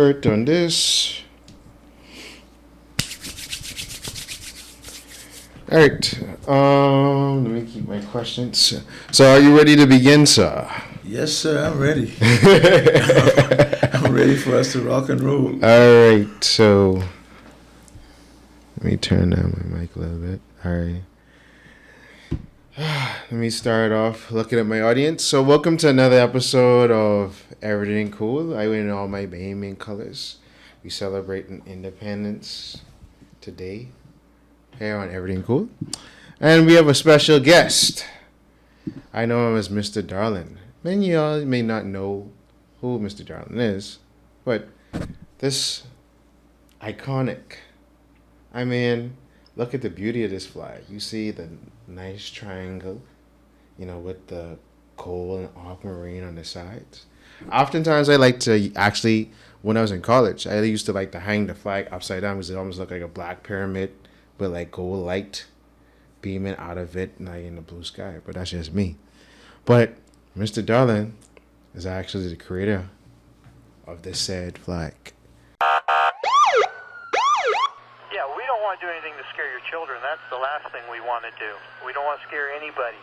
insert on this. All right. Let me keep my questions. So, are you ready to begin, sir? Yes, sir. I'm ready. I'm ready for us to rock and roll. All right. So, let me turn down my mic a little bit. All right. Let me start off looking at my audience. So, welcome to another episode of Erryting Kool. I wear in all my Bahamian colors. We celebrating independence today here on Erryting Kool. And we have a special guest. I know him as Mr. Darlin. Many of y'all may not know who Mr. Darlin is, but this iconic. I mean, look at the beauty of this flag. You see the nice triangle, with the gold and aquamarine on the sides. Oftentimes, I like to actually, when I was in college, I used to like to hang the flag upside down because it almost looked like a black pyramid with like gold light beaming out of it, like in the blue sky. But that's just me. But Mr. Darlin is actually the creator of this said flag. Yeah, we don't want to do anything to scare your children. That's the last thing we want to do. We don't want to scare anybody.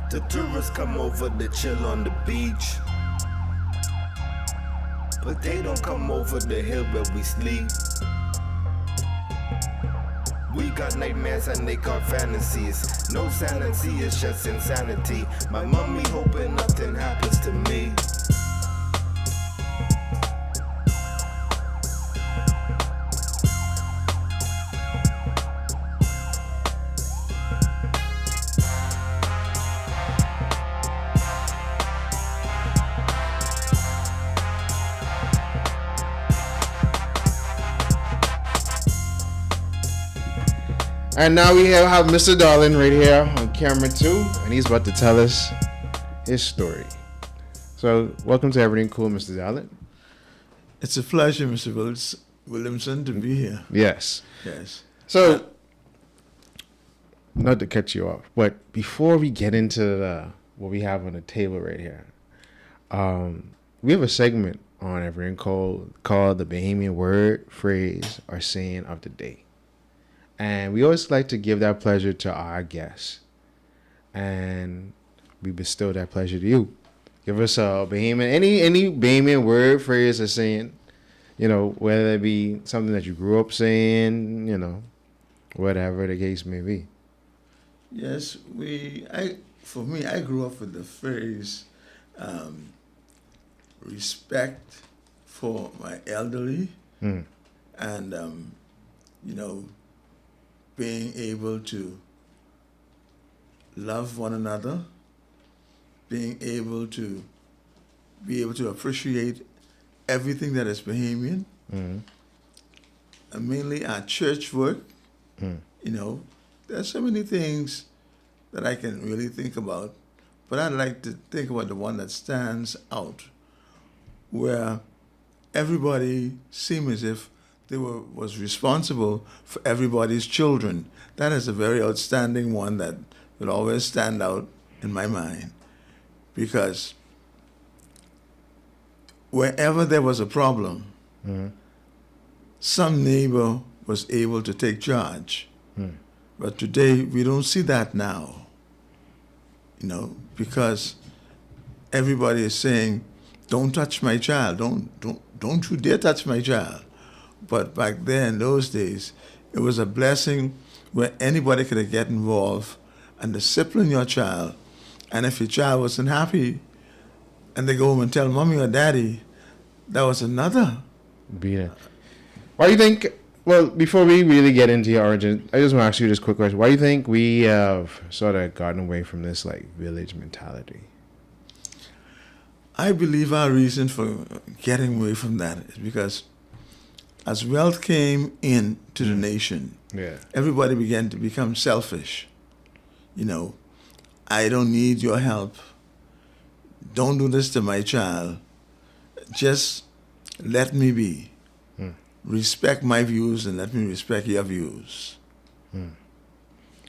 The tourists come over to chill on the beach, but they don't come over the hill where we sleep. We got nightmares and they got fantasies. No sanity, it's just insanity. My mommy hoping nothing happens to me. And now we have Mr. Darlin right here on camera too, and he's about to tell us his story. So, welcome to Erryting Kool, Mr. Darlin. It's a pleasure, Mr. Williamson, to be here. Yes. Yes. So, not to cut you off, but before we get into what we have on the table right here, we have a segment on Erryting Kool called the Bahamian word, phrase, or saying of the day. And we always like to give that pleasure to our guests. And we bestow that pleasure to you. Give us a Bahamian, any Bahamian word, phrase, or saying, whether it be something that you grew up saying, whatever the case may be. Yes, for me, I grew up with the phrase, respect for my elderly, and, being able to love one another, being able to appreciate everything that is Bahamian, and mainly our church work. There's so many things that I can really think about, but I'd like to think about the one that stands out, where everybody seemed as if they was responsible for everybody's children. That is a very outstanding one that will always stand out in my mind, because wherever there was a problem, some neighbor was able to take charge. But today we don't see that now, because everybody is saying, "Don't touch my child. Don't you dare touch my child." But back then, in those days, it was a blessing where anybody could get involved and discipline your child. And if your child wasn't happy, and they go home and tell mommy or daddy, that was another. Why do you think, well, before we really get into your origin, I just want to ask you this quick question. Why do you think we have sort of gotten away from this, village mentality? I believe our reason for getting away from that is because as wealth came into the nation, everybody began to become selfish. I don't need your help. Don't do this to my child. Just let me be. Respect my views and let me respect your views.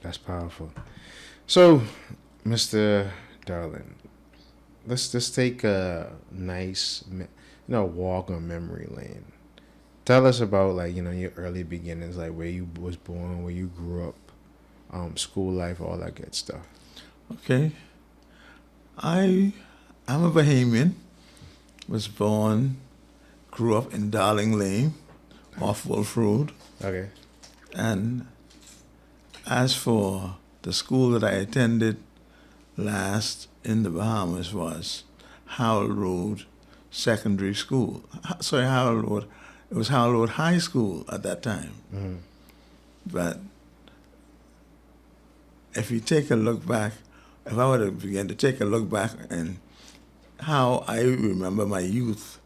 That's powerful. So, Mr. Darlin, let's just take a nice, walk on memory lane. Tell us about like your early beginnings, like where you was born, where you grew up, school life, all that good stuff. Okay. I'm a Bahamian. Was born, grew up in Darling Lane, off Wolf Road. Okay. And as for the school that I attended last in the Bahamas was Howell Road Secondary School. Sorry, Howell Road. It was Howell Road High School at that time. Mm-hmm. But if you take a look back, if I were to begin to take a look back and how I remember my youth,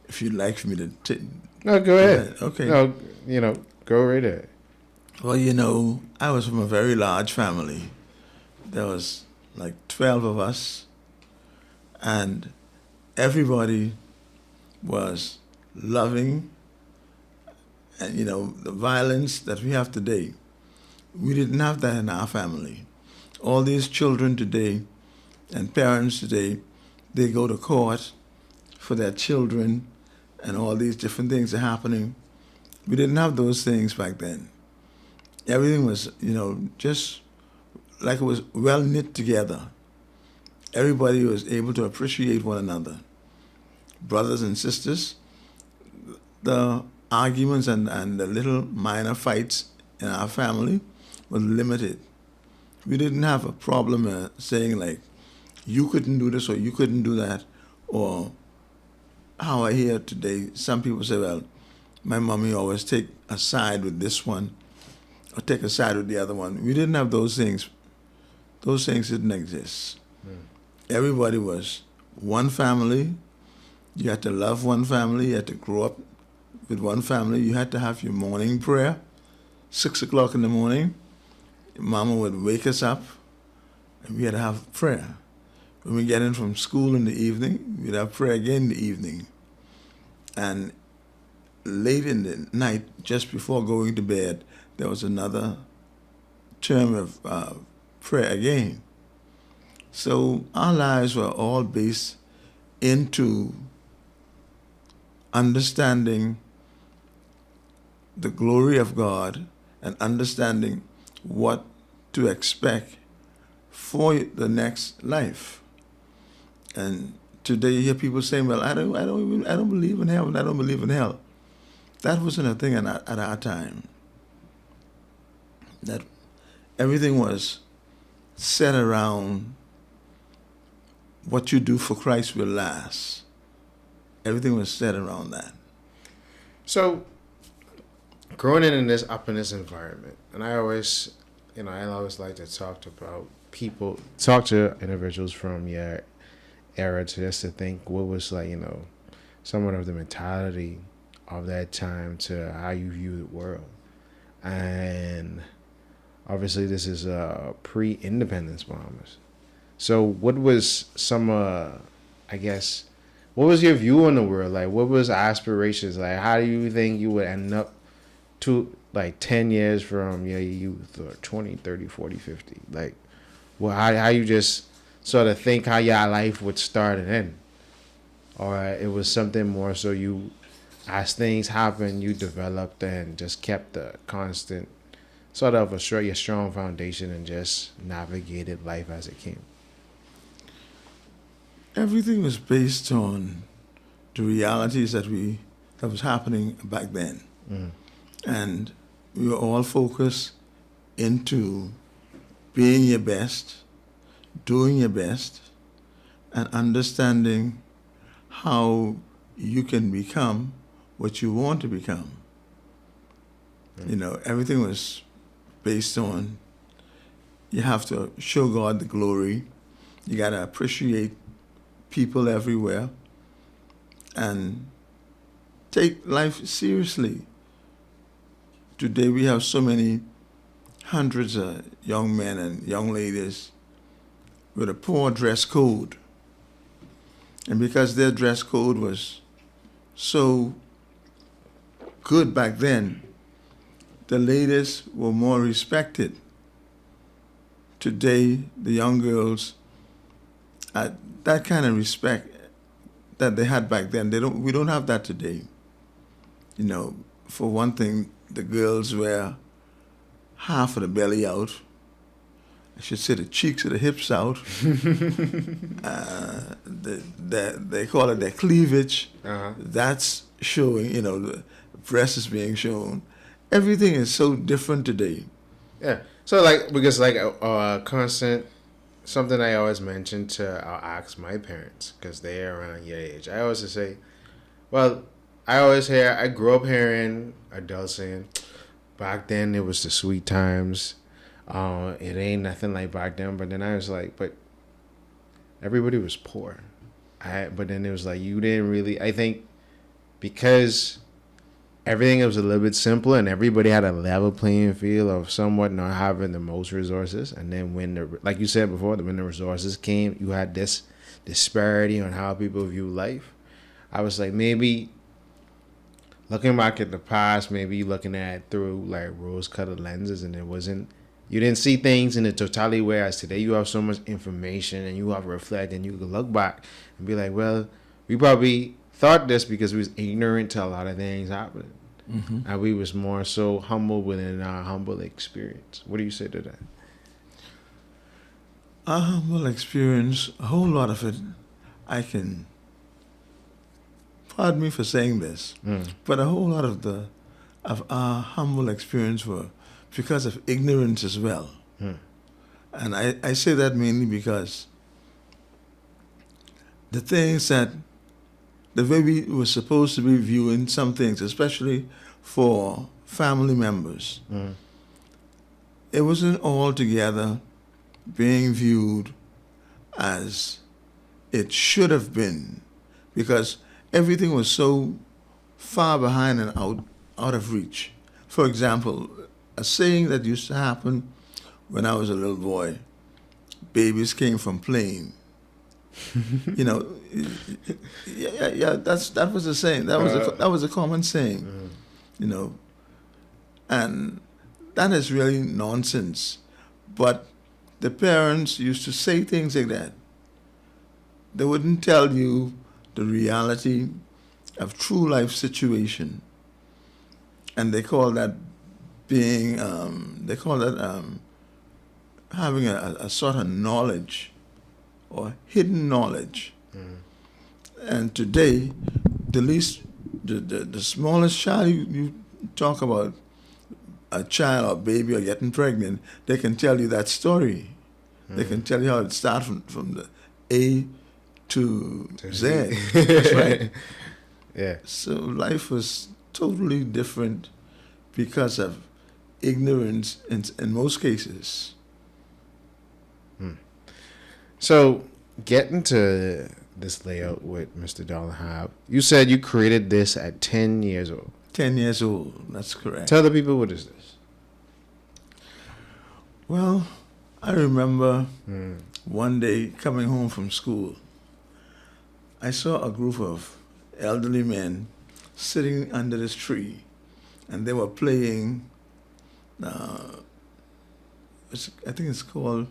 if you'd like for me to take... No, go ahead. Okay. No, go right ahead. Well, I was from a very large family. There was like 12 of us, and everybody was loving, and the violence that we have today, we didn't have that in our family. All these children today and parents today, they go to court for their children, and all these different things are happening. We didn't have those things back then. Everything was, just like it was well knit together. Everybody was able to appreciate one another. Brothers and sisters, the arguments and the little minor fights in our family were limited. We didn't have a problem saying like, you couldn't do this or you couldn't do that, or how I hear today, some people say, well, my mommy always take a side with this one or take a side with the other one. We didn't have those things. Those things didn't exist. Everybody was one family. You had to love one family. You had to grow up with one family. You had to have your morning prayer, 6 o'clock in the morning. Mama would wake us up, and we had to have prayer. When we get in from school in the evening, we'd have prayer again in the evening. And late in the night, just before going to bed, there was another term of prayer again. So our lives were all based into understanding the glory of God and understanding what to expect for the next life. And today you hear people saying, well, I don't believe in heaven, I don't believe in hell. That wasn't a thing at our time. That everything was set around what you do for Christ will last. Everything was set around that. So, growing in this environment, and I always like to talk to individuals from your era just to think what was like, somewhat of the mentality of that time to how you view the world. And obviously this is pre-independence Bahamas. So what was what was your view on the world? Like, what was aspirations? Like, how do you think you would end up to, like, 10 years from your youth, or 20, 30, 40, 50? Like, well, how you just sort of think how your life would start and end? Or it was something more so you, as things happened, you developed and just kept the constant sort of your strong foundation and just navigated life as it came? Everything was based on the realities that was happening back then. Mm. And we were all focused into being your best, doing your best, and understanding how you can become what you want to become. Mm. Everything was based on you have to show God the glory. You got to appreciate people everywhere and take life seriously. Today we have so many hundreds of young men and young ladies with a poor dress code. And because their dress code was so good back then, the ladies were more respected. Today, the young girls that kind of respect that they had back then, we don't have that today. You know, for one thing, the girls wear half of the belly out. I should say the cheeks or the hips out. They call it their cleavage. Uh-huh. That's showing, you know, the breast is being shown. Everything is so different today. Yeah. So like, because like a constant, something I always mention I'll ask my parents because they're around your age. I always say, well, I grew up hearing adults saying, back then it was the sweet times. It ain't nothing like back then. But then I was like, but everybody was poor. But then it was like, you didn't really, I think because everything was a little bit simpler and everybody had a level playing field of somewhat not having the most resources. And then when like you said before, when the resources came, you had this disparity on how people view life. I was like, maybe looking back at the past, maybe you looking at it through like rose-colored lenses, and you didn't see things in the totality, whereas today you have so much information and you have to reflect and you can look back and be like, well, we probably thought this because we was ignorant to a lot of things happening. Mm-hmm. And we was more so humble within our humble experience. What do you say to that? Our humble experience, a whole lot of it, pardon me for saying this, but a whole lot of our humble experience were because of ignorance as well. And I say that mainly because the way we were supposed to be viewing some things, especially for family members, it wasn't altogether being viewed as it should have been, because everything was so far behind and out of reach. For example, a saying that used to happen when I was a little boy: babies came from playing. You know, that was a saying. That was a common saying. You know, and that is really nonsense. But the parents used to say things like that. They wouldn't tell you the reality of true life situation, and they call that having a sort of knowledge or hidden knowledge. And today, the smallest child you talk about, a child or baby or getting pregnant, they can tell you that story. They can tell you how it starts from the A to Z. That's right. Yeah. So life was totally different because of ignorance in most cases. So getting to this layout with Mr. Dollarhab, you said you created this at 10 years old. 10 years old, that's correct. Tell the people, what is this? Well, I remember one day coming home from school, I saw a group of elderly men sitting under this tree, and they were playing, I think it's called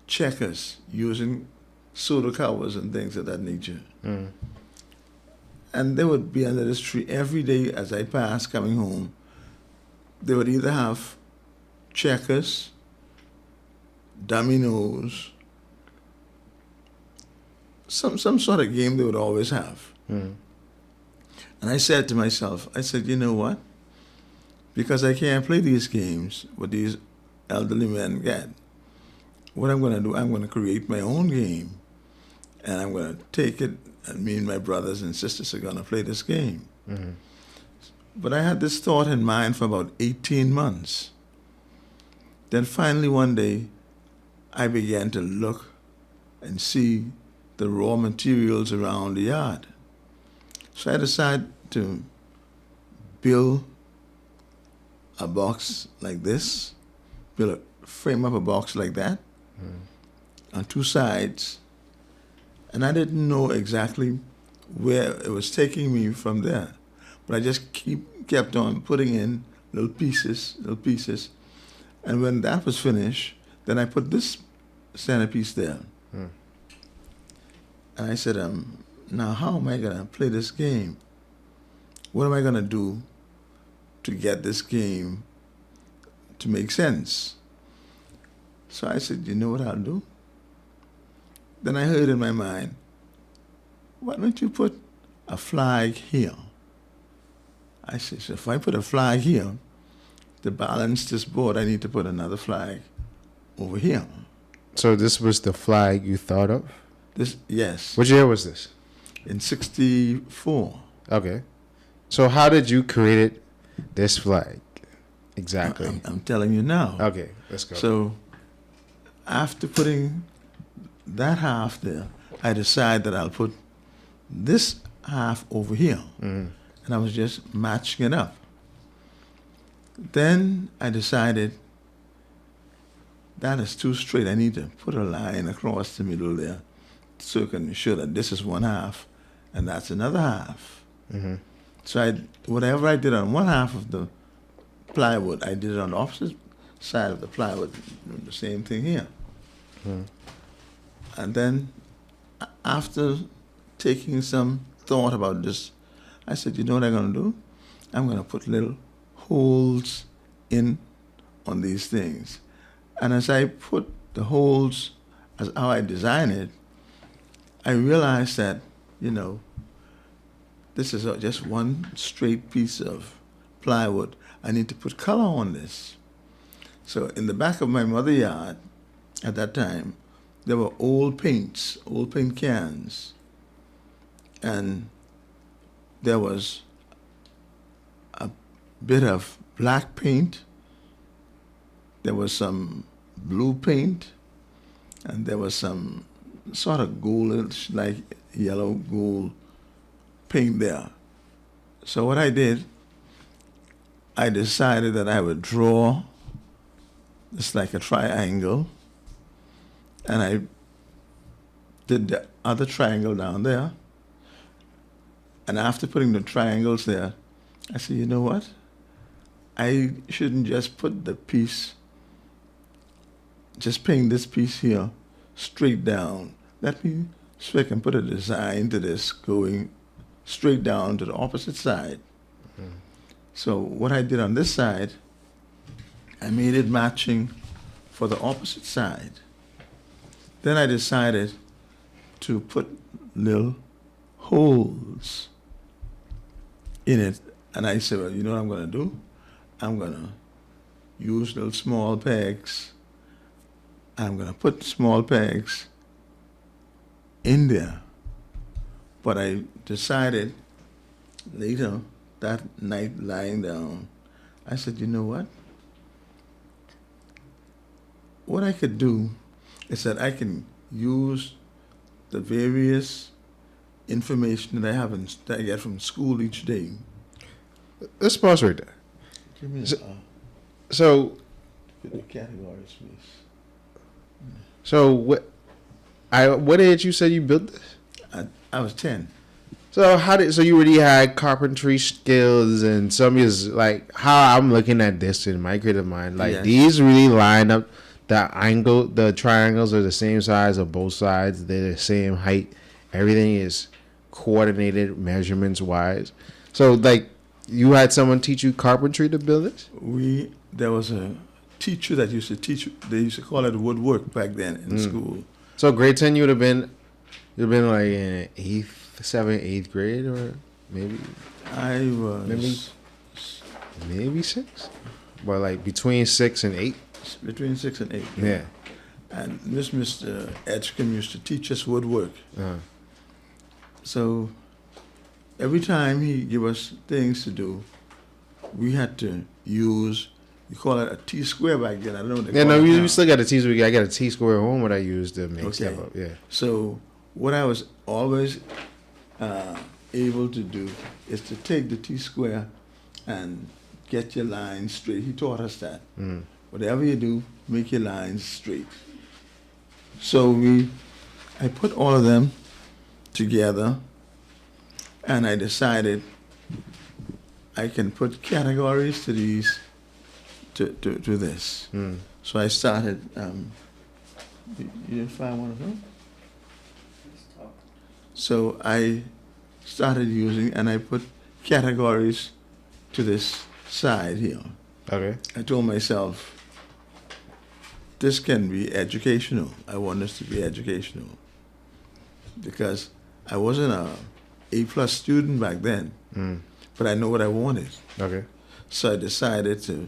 checkers, using soda covers and things of that nature. And they would be under this tree every day as I passed coming home. They would either have checkers, dominoes, some sort of game they would always have. And I said to myself, you know what? Because I can't play these games what these elderly men get, what I'm going to do, I'm going to create my own game, and I'm going to take it, and me and my brothers and sisters are going to play this game. But I had this thought in mind for about 18 months. Then finally one day, I began to look and see the raw materials around the yard. So I decided to build a box like this, frame up a box like that, on two sides, and I didn't know exactly where it was taking me from there, but I just kept on putting in little pieces, and when that was finished, then I put this centerpiece there. And I said, now how am I going to play this game? What am I going to do to get this game to make sense? So I said, you know what I'll do? Then I heard in my mind, why don't you put a flag here? I said, so if I put a flag here, to balance this board, I need to put another flag over here. So this was the flag you thought of? Yes. Which year was this? In 1964. Okay. So how did you create this flag? Exactly. I'm telling you now. Okay, let's go. So after putting that half there, I decided that I'll put this half over here. Mm-hmm. And I was just matching it up. Then I decided that is too straight. I need to put a line across the middle there so you can show that this is one half and that's another half. Mm-hmm. So whatever I did on one half of the plywood, I did it on the opposite side of the plywood. The same thing here. Mm-hmm. And then after taking some thought about this, I said, you know what I'm going to do? I'm going to put little holes in on these things. And as I put the holes, as how I design it, I realized that, this is just one straight piece of plywood. I need to put color on this. So in the back of my mother's yard at that time, there were old paint cans. And there was a bit of black paint, there was some blue paint, and there was some sort of goldish, like yellow gold paint there. So what I did, I decided that I would draw just like a triangle, and I did the other triangle down there. And after putting the triangles there, I said, you know what? I shouldn't just put the piece, just paint this piece here straight down. Let me, so I can put a design to this going straight down to the opposite side. Mm-hmm. So what I did on this side, I made it matching for the opposite side. Then I decided to put little holes in it. And I said, well, you know what I'm going to do? I'm going to use little small pegs. I'm going to put small pegs in there. But I decided later that night lying down, I said, you know what? What I could do is that I can use the various information that I have that I get from school each day. Let's pause right there. Give me so put the categories, please. So what age you said you built this? I was 10. So you already had carpentry skills, and some is like how I'm looking at this in my creative mind. Like, yes, these really line up. The triangles are the same size of both sides. They're the same height. Everything is coordinated measurements wise. So like, you had someone teach you carpentry to build this? There was a teacher that used to teach. They used to call it woodwork back then in school. So grade 10, you'd have been like in 7th, 8th grade, or maybe. I was maybe 6. Well, like between 6 and 8. Between 6 and 8. Yeah. And Mr. Edgecombe used to teach us woodwork. Uh-huh. So every time he gave us things to do, we had to use, we call it a T-square back then. I don't know what they call it now. You still got a T-square. I got a T-square home that I used to make stuff up. Yeah. So what I was always able to do is to take the T-square and get your lines straight. He taught us that. Mm. Whatever you do, make your lines straight. So I put all of them together, and I decided I can put categories to these, to this. Mm. So I started, you didn't find one of them? So I started using, and I put categories to this side here. Okay. I told myself, this can be educational. I want this to be educational. Because I wasn't a A+ student back then, but I know what I wanted. Okay. So I decided to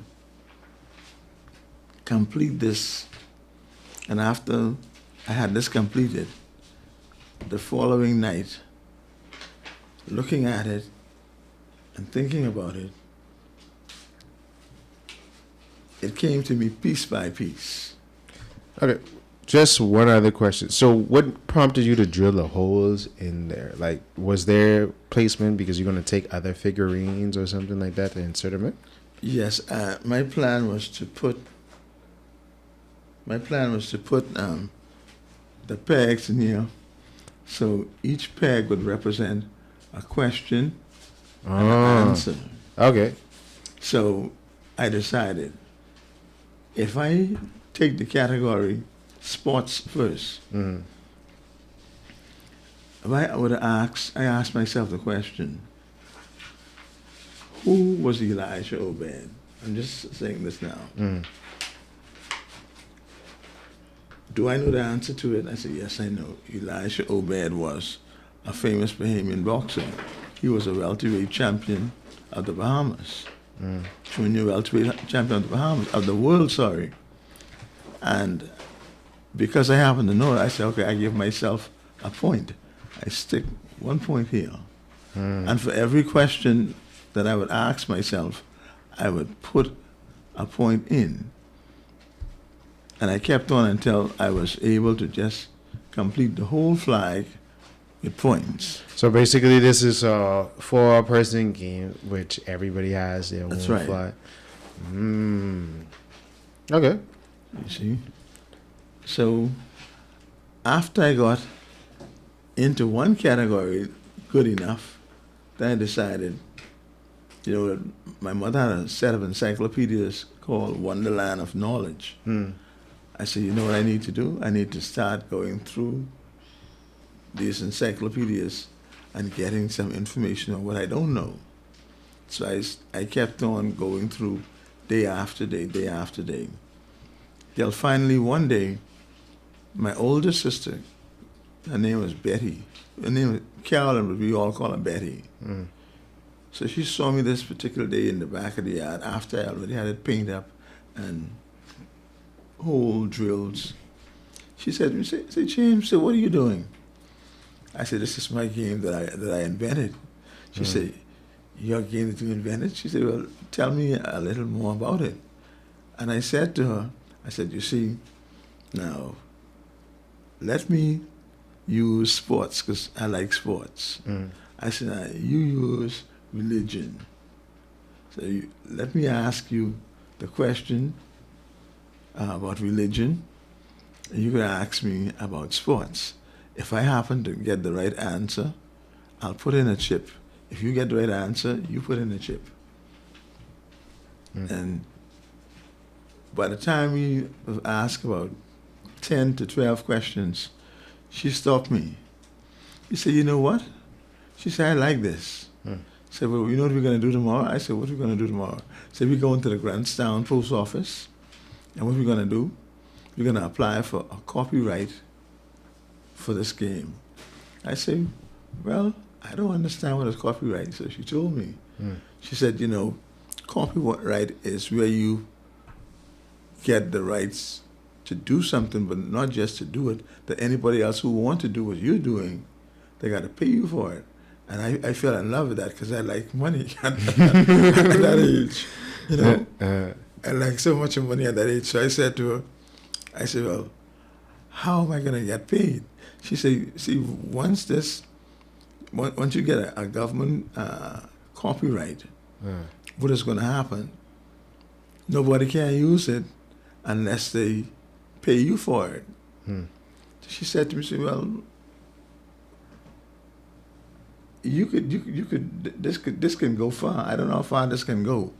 complete this. And after I had this completed, the following night, looking at it and thinking about it, it came to me piece by piece. Okay. Just one other question. So what prompted you to drill the holes in there? Like, was there placement because you're going to take other figurines or something like that to insert them in? Yes, my plan was to put the pegs in here, so each peg would represent a question and an answer. Okay. So I decided, if I take the category sports first, if I would ask, I asked myself the question, who was Elijah Obed? I'm just saying this now. Do I know the answer to it? I said, yes, I know. Elijah Obed was a famous Bahamian boxer. He was a welterweight champion of the Bahamas. Junior welterweight champion of the Bahamas, of the world, sorry. And because I happen to know it, I said, okay, I give myself a point. I stick 1 point here. And for every question that I would ask myself, I would put a point in. And I kept on until I was able to just complete the whole flag with points. So basically, this is a 4-person game, which everybody has their own right. flag. Okay. You see? So after I got into one category good enough, then I decided, my mother had a set of encyclopedias called Wonderland of Knowledge. I said, you know what I need to do? I need to start going through these encyclopedias and getting some information on what I don't know. So I kept on going through day after day, day after day. Till finally one day, my older sister, her name was Betty. Her name was Carolyn, but we all call her Betty. So she saw me this particular day in the back of the yard after I already had it painted up and hole drills. She said to me, say, James, what are you doing? I said, this is my game that I invented. She said, your game that you invented? She said, well, tell me a little more about it. And I said to her, I said, you see, now, let me use sports because I like sports. I said, now, you use religion. So let me ask you the question about religion, and you can ask me about sports. If I happen to get the right answer, I'll put in a chip. If you get the right answer, you put in a chip. And by the time we asked about 10 to 12 questions, she stopped me. She said, you know what? She said, I like this. She said, well, you know what we're going to do tomorrow? I said, what are we going to do tomorrow? She said, we're going to the Grantstown post office. And what we're going to do, we're going to apply for a copyright for this game. I said, well, I don't understand what is copyright. So she told me. She said, copyright is where you get the rights to do something, but not just to do it, that anybody else who wants to do what you're doing, they got to pay you for it. And I fell in love with that because I like money at that age. I like so much money at that age. So I said to her, well, how am I going to get paid? She said, see, once you get a government copyright, what is going to happen? Nobody can use it unless they pay you for it. She said to me, well, you could this can go far. I don't know how far this can go,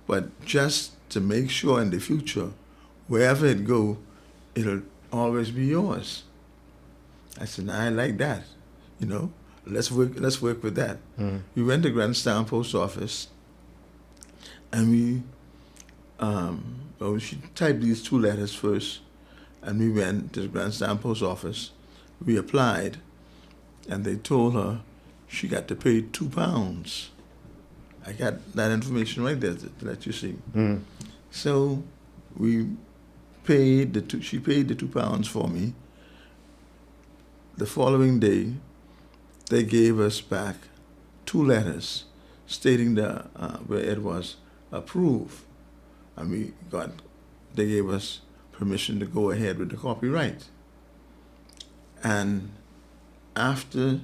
but just to make sure in the future, wherever it go, it'll always be yours. I said, I like that. you know, let's work with that. We went to Grandstown Post Office, and she typed these 2 letters first, and we went to the Grandstown Post Office. We applied, and they told her she got to pay £2. I got that information right there to let you see. So we paid she paid the £2 for me. The following day, they gave us back 2 letters stating where it was approved, and they gave us permission to go ahead with the copyright. And after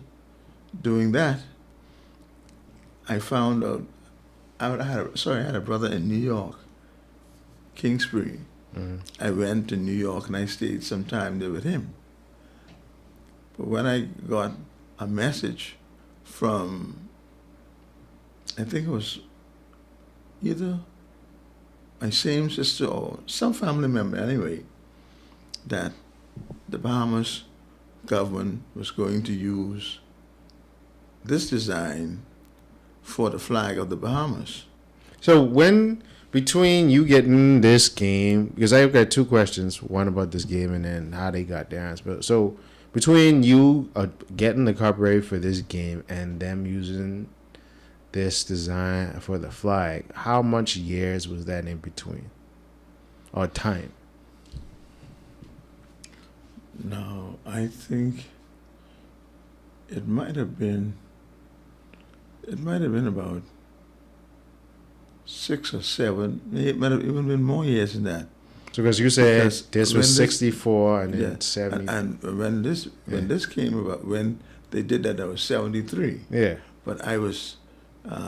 doing that, I found out, I had a brother in New York, Kingsbury. I went to New York and I stayed some time there with him. But when I got a message from, I think it was either my same sister or some family member anyway, that the Bahamas government was going to use this design for the flag of the Bahamas. So between you getting this game, because I've got 2 questions, one about this game and then how they got their answer. So between you getting the copyright for this game and them using this design for the flag, how much years was that in between? Or time? No, I think it might have been about 6 or 7. It might have even been more years than that. So because you said this was 64 and then 70. And when this came about, when they did that, I was 73. Yeah. But I was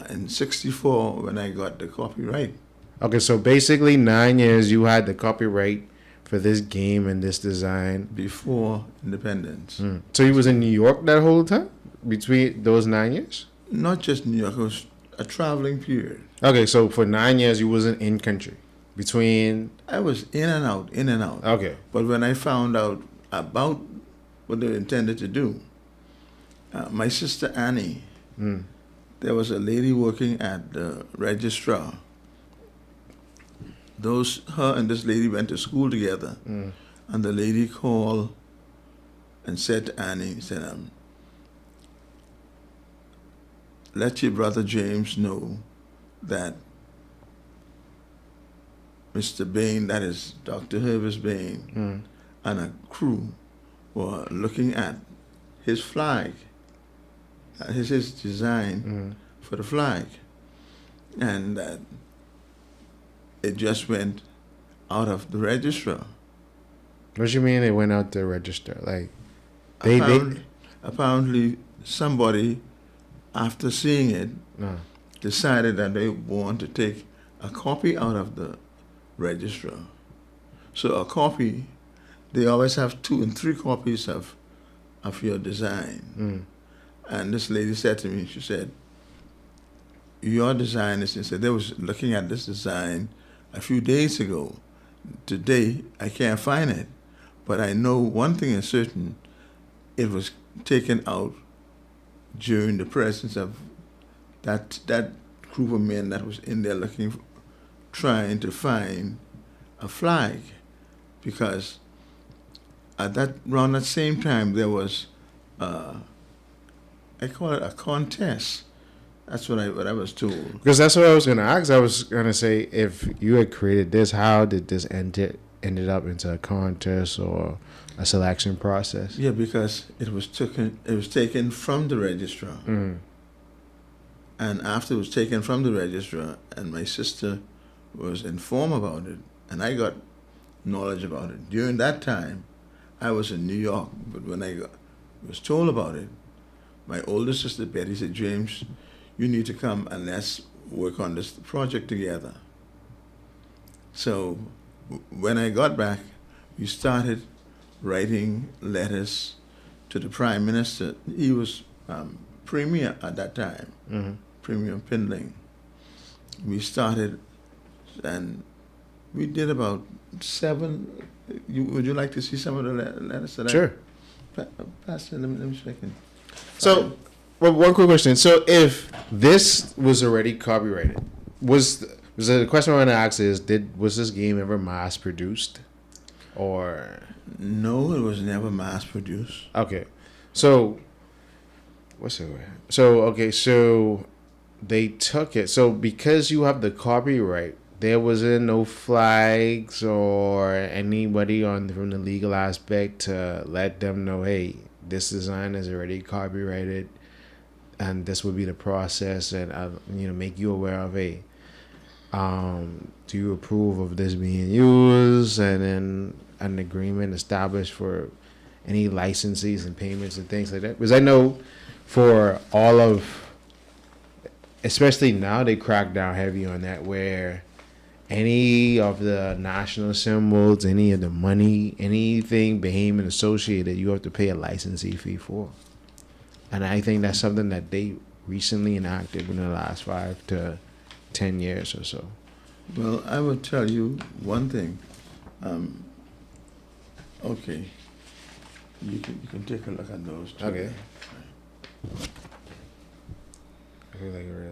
in 64 when I got the copyright. Okay, so basically 9 years you had the copyright for this game and this design. Before independence. So you was in New York that whole time? Between those 9 years? Not just New York, it was a traveling period. Okay, so for 9 years you wasn't in country. I was in and out. Okay. But when I found out about what they intended to do, my sister Annie, there was a lady working at the registrar. Her and this lady went to school together, and the lady called and said to Annie, let your brother James know that Mr. Bain, that is Dr. Hervis Bain, and a crew were looking at his flag, his design for the flag, and that it just went out of the register. What do you mean it went out the register? Like, apparently somebody, after seeing it, decided that they want to take a copy out of the register. So a copy, they always have 2 and 3 copies of your design. And this lady said to me, she said, your design is, she said, they was looking at this design a few days ago. Today, I can't find it. But I know one thing is certain, it was taken out during the presence of that group of men that was in there trying to find a flag, because around that same time there was I call it a contest. That's what I was told. Because that's what I was going to ask. I was going to say, if you had created this, how did this ended up into a contest or a selection process? Yeah, because it was taken from the registrar. And after it was taken from the registrar, and my sister was informed about it, and I got knowledge about it. During that time, I was in New York, but when I was told about it, my older sister Betty said, James, you need to come and let's work on this project together. So when I got back, we started writing letters to the Prime Minister. He was Premier at that time, Premier Pindling. We started, and we did about 7. Would you like to see some of the letters? Sure. Pastor, let me check in. So, well, one quick question. So, if this was already copyrighted, was the question I want to ask is, was this game ever mass produced, or? No, it was never mass produced. Okay, so what's it? So okay, so they took it. So because you have the copyright, there wasn't no flags or anybody from the legal aspect to let them know, hey, this design is already copyrighted, and this would be the process, and make you aware of, hey, do you approve of this being used, and then an agreement established for any licenses and payments and things like that. Because I know for all of, especially now, they crack down heavy on that, where any of the national symbols, any of the money, anything Bahamian associated, you have to pay a licensee fee for. And I think that's something that they recently enacted within the last 5 to 10 years or so. Well, I will tell you one thing. Okay. You can take a look at those too. Okay. I feel like you're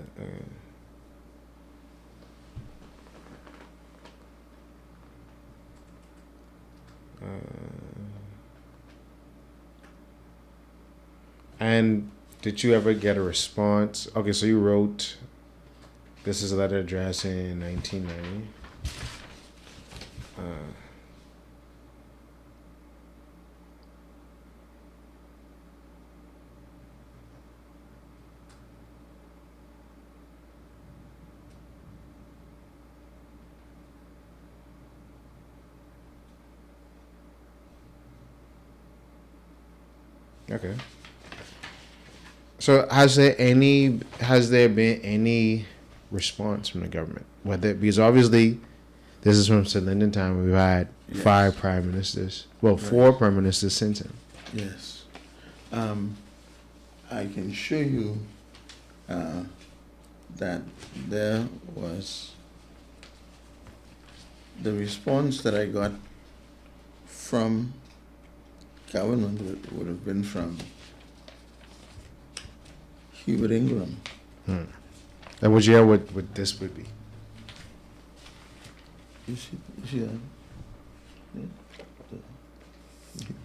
and did you ever get a response? Okay, so you wrote, this is a letter addressed in 1990. Okay. So has there been any response from the government? Because obviously this is from Sir Lyndon time. We've had 5 prime ministers. Well, 4 prime ministers since him. Yes. I can show you that there was the response that I got from government would have been from Hubert Ingram. And which year would this be? You see that? Yeah.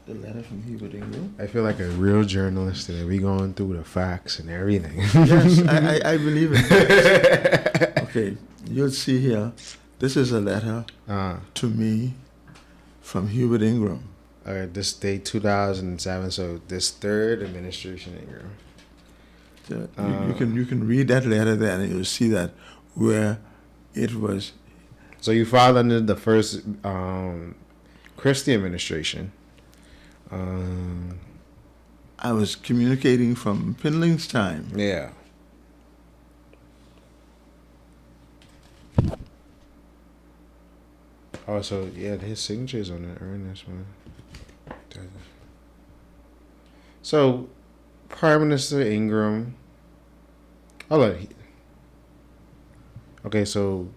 The letter from Hubert Ingram. I feel like a real journalist today. We going through the facts and everything. Yes, I believe in that. Okay, you'll see here. This is a letter to me from Hubert Ingram. This date 2007. So this 3rd administration Ingram. You can read that letter there, and you'll see that where it was. So you filed under the first Christie administration. I was communicating from Pinling's time. Yeah. Oh, so yeah, his signature is on the earnest one. So, Prime Minister Ingram. Okay, so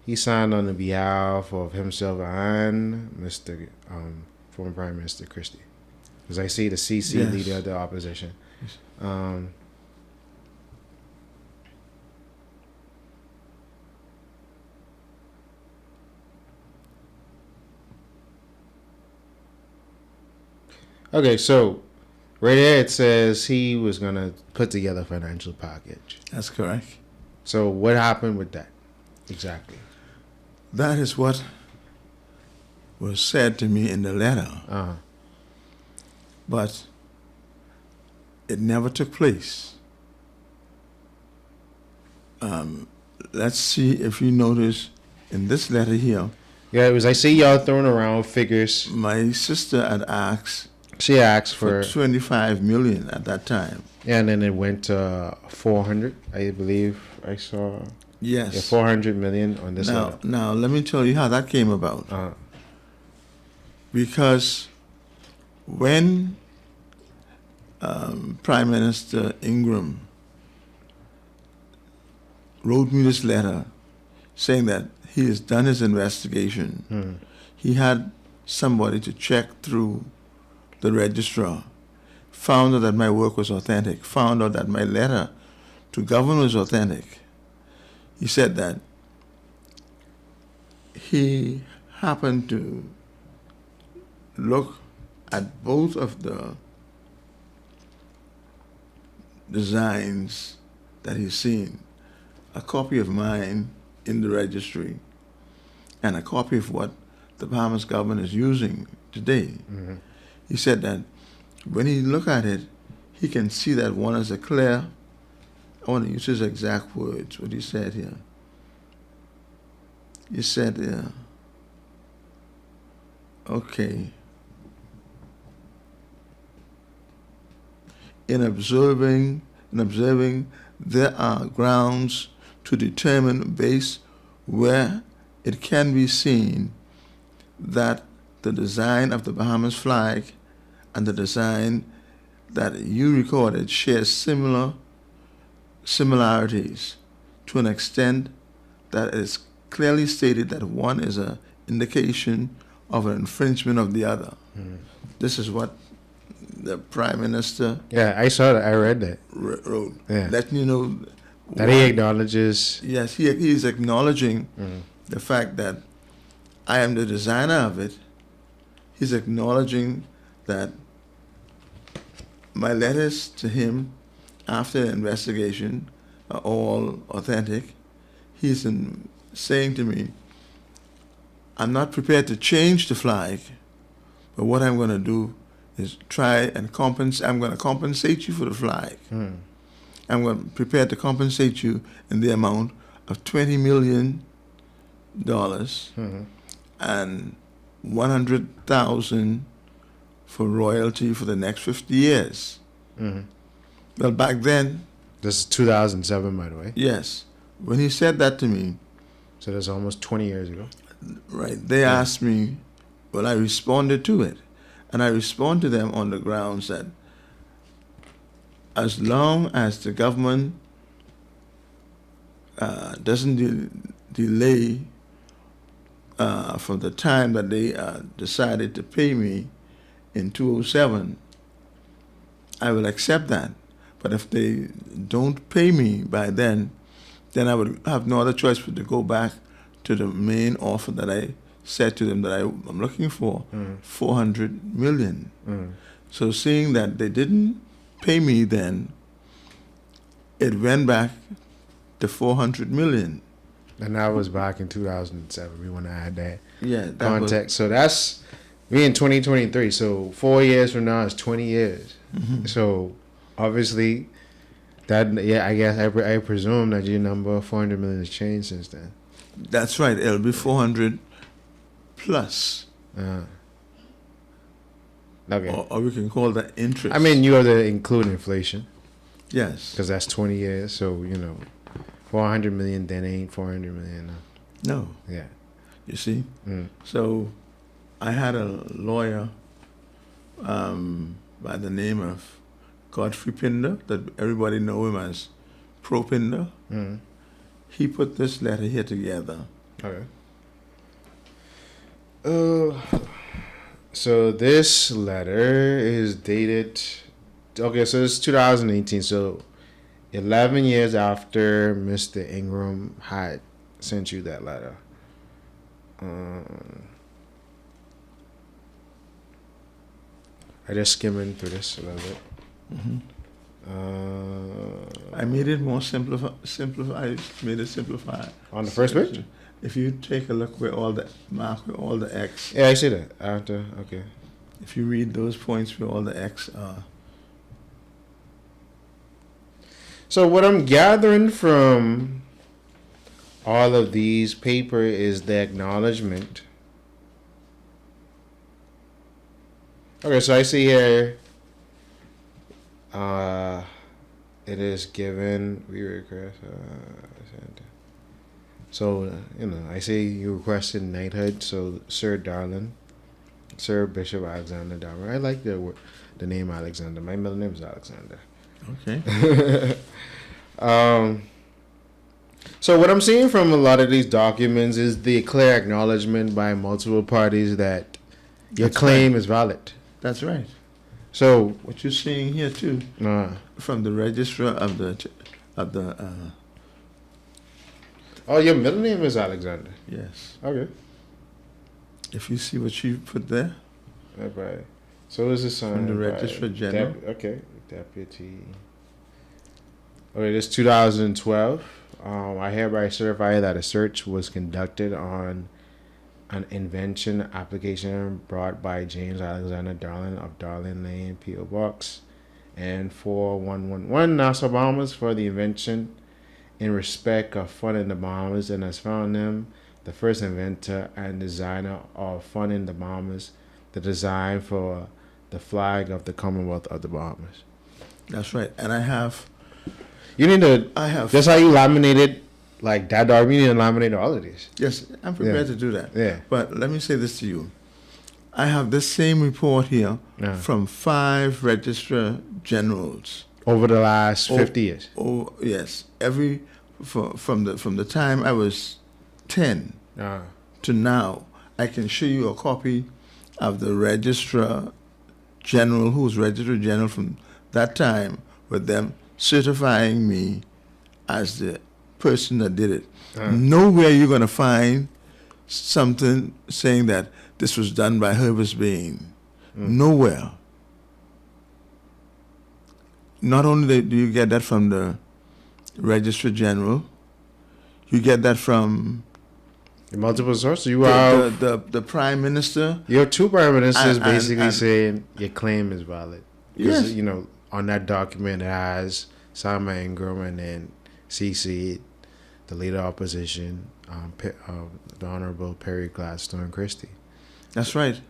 he signed on the behalf of himself and Mr. Former Prime Minister Christie. Because I see the CC leader of the opposition. Yes. Okay, so right here it says he was going to put together a financial package. That's correct. So what happened with that exactly? That is what was said to me in the letter. But it never took place. Let's see if you notice in this letter here. Yeah, it was. I see y'all throwing around figures. My sister had asked. She asked for 25 million at that time. Yeah, and then it went to 400. I believe I saw. Yes. Yeah, 400 million on this letter. Now let me tell you how that came about. Because when Prime Minister Ingram wrote me this letter saying that he has done his investigation, he had somebody to check through the registrar found out that my work was authentic, found out that my letter to government was authentic, he said that he happened to look at both of the designs that he's seen, a copy of mine in the registry and a copy of what the Bahamas government is using today. Mm-hmm. He said that when he look at it, he can see that one is a clear, I want to use his exact words, what he said here. He said, okay, in observing, there are grounds to determine base where it can be seen that the design of the Bahamas flag and the design that you recorded share similarities to an extent that it is clearly stated that one is an indication of an infringement of the other. Mm-hmm. This is what the Prime Minister... Yeah, I saw that. I read that. Wrote. Yeah. Letting you know... That he acknowledges... Yes, he is acknowledging the fact that I am the designer of it. He's acknowledging that my letters to him after the investigation are all authentic. He's saying to me, I'm not prepared to change the flag, but what I'm going to do is try and compensate. I'm going to compensate you for the flag. I'm going to prepare to compensate you in the amount of $20 million and $100,000 for royalty for the next 50 years. Well, back then... This is 2007, by the way. Yes. When he said that to me... So that's almost 20 years ago. Right. They asked me, well, I responded to it. And I respond to them on the grounds that as long as the government doesn't delay from the time that they decided to pay me in 2007, I will accept that. But if they don't pay me by then I would have no other choice but to go back to the main offer that I said to them that I'm looking for, $400 million. So seeing that they didn't pay me then, it went back to $400 million. And that was back in 2007. We want to add that context. So that's we in 2023. So 4 years from now is 20 years. So obviously, that I guess I presume that your number 400 million has changed since then. That's right. It'll be 400 plus. Okay. Or we can call that interest. I mean, you have to include inflation. Yes. Because that's 20 years. So, 400 million then ain't 400 million. No. Yeah. You see? So I had a lawyer by the name of Godfrey Pinder, that everybody know him as Pro Pinder. He put this letter here together. Okay. So this letter is dated... Okay, so it's 2018. So 11 years after Mr. Ingram had sent you that letter. I just skimming through this a little bit. I made it more simplified. Made it simplified. On the first page? If you take a look where all the mark where all the X. Yeah, I see that. After, okay. If you read those points where all the X are. So what I'm gathering from all of these paper is the acknowledgement. Okay, so I see here. It is given. We request. So I say you requested knighthood. So Sir Darlin, Sir Bishop Alexander Darwin. I like the name Alexander. My middle name is Alexander. Okay. So what I'm seeing from a lot of these documents is the clear acknowledgement by multiple parties that your claim is valid. That's right. So What you're seeing here too, from the registrar of the oh, your middle name is Alexander. yes. Okay. If you see what you put there, Right. So is this from the registrar general. Deputy. Okay, this 2012. I hereby certify that a search was conducted on an invention application brought by James Alexander Darling of Darling Lane, P.O. Box, and 4111 Nassau, Bahamas, for the invention in respect of funding the Bahamas, and has found him the first inventor and designer of funding the Bahamas, the design for the flag of the Commonwealth of the Bahamas. That's right. And I have That's how you laminated, like that dog. You need to laminate all of these. yes, I'm prepared to do that. Yeah. But let me say this to you. I have this same report here from 5 registrar generals. Over the last 50 years. Oh yes. From the time I was 10 to now, I can show you a copy of the registrar general, who was registrar general from that time, with them certifying me as the person that did it. Nowhere you're going to find something saying that this was done by Herbert Bain. Nowhere. Not only do you get that from the registrar general, you get that from multiple sources. You have the prime minister. Your 2 prime ministers basically and saying your claim is valid. Yes. You know, on that document it has Sama Ingram and then CC, the leader of opposition, the Honorable Perry Gladstone Christie. That's right.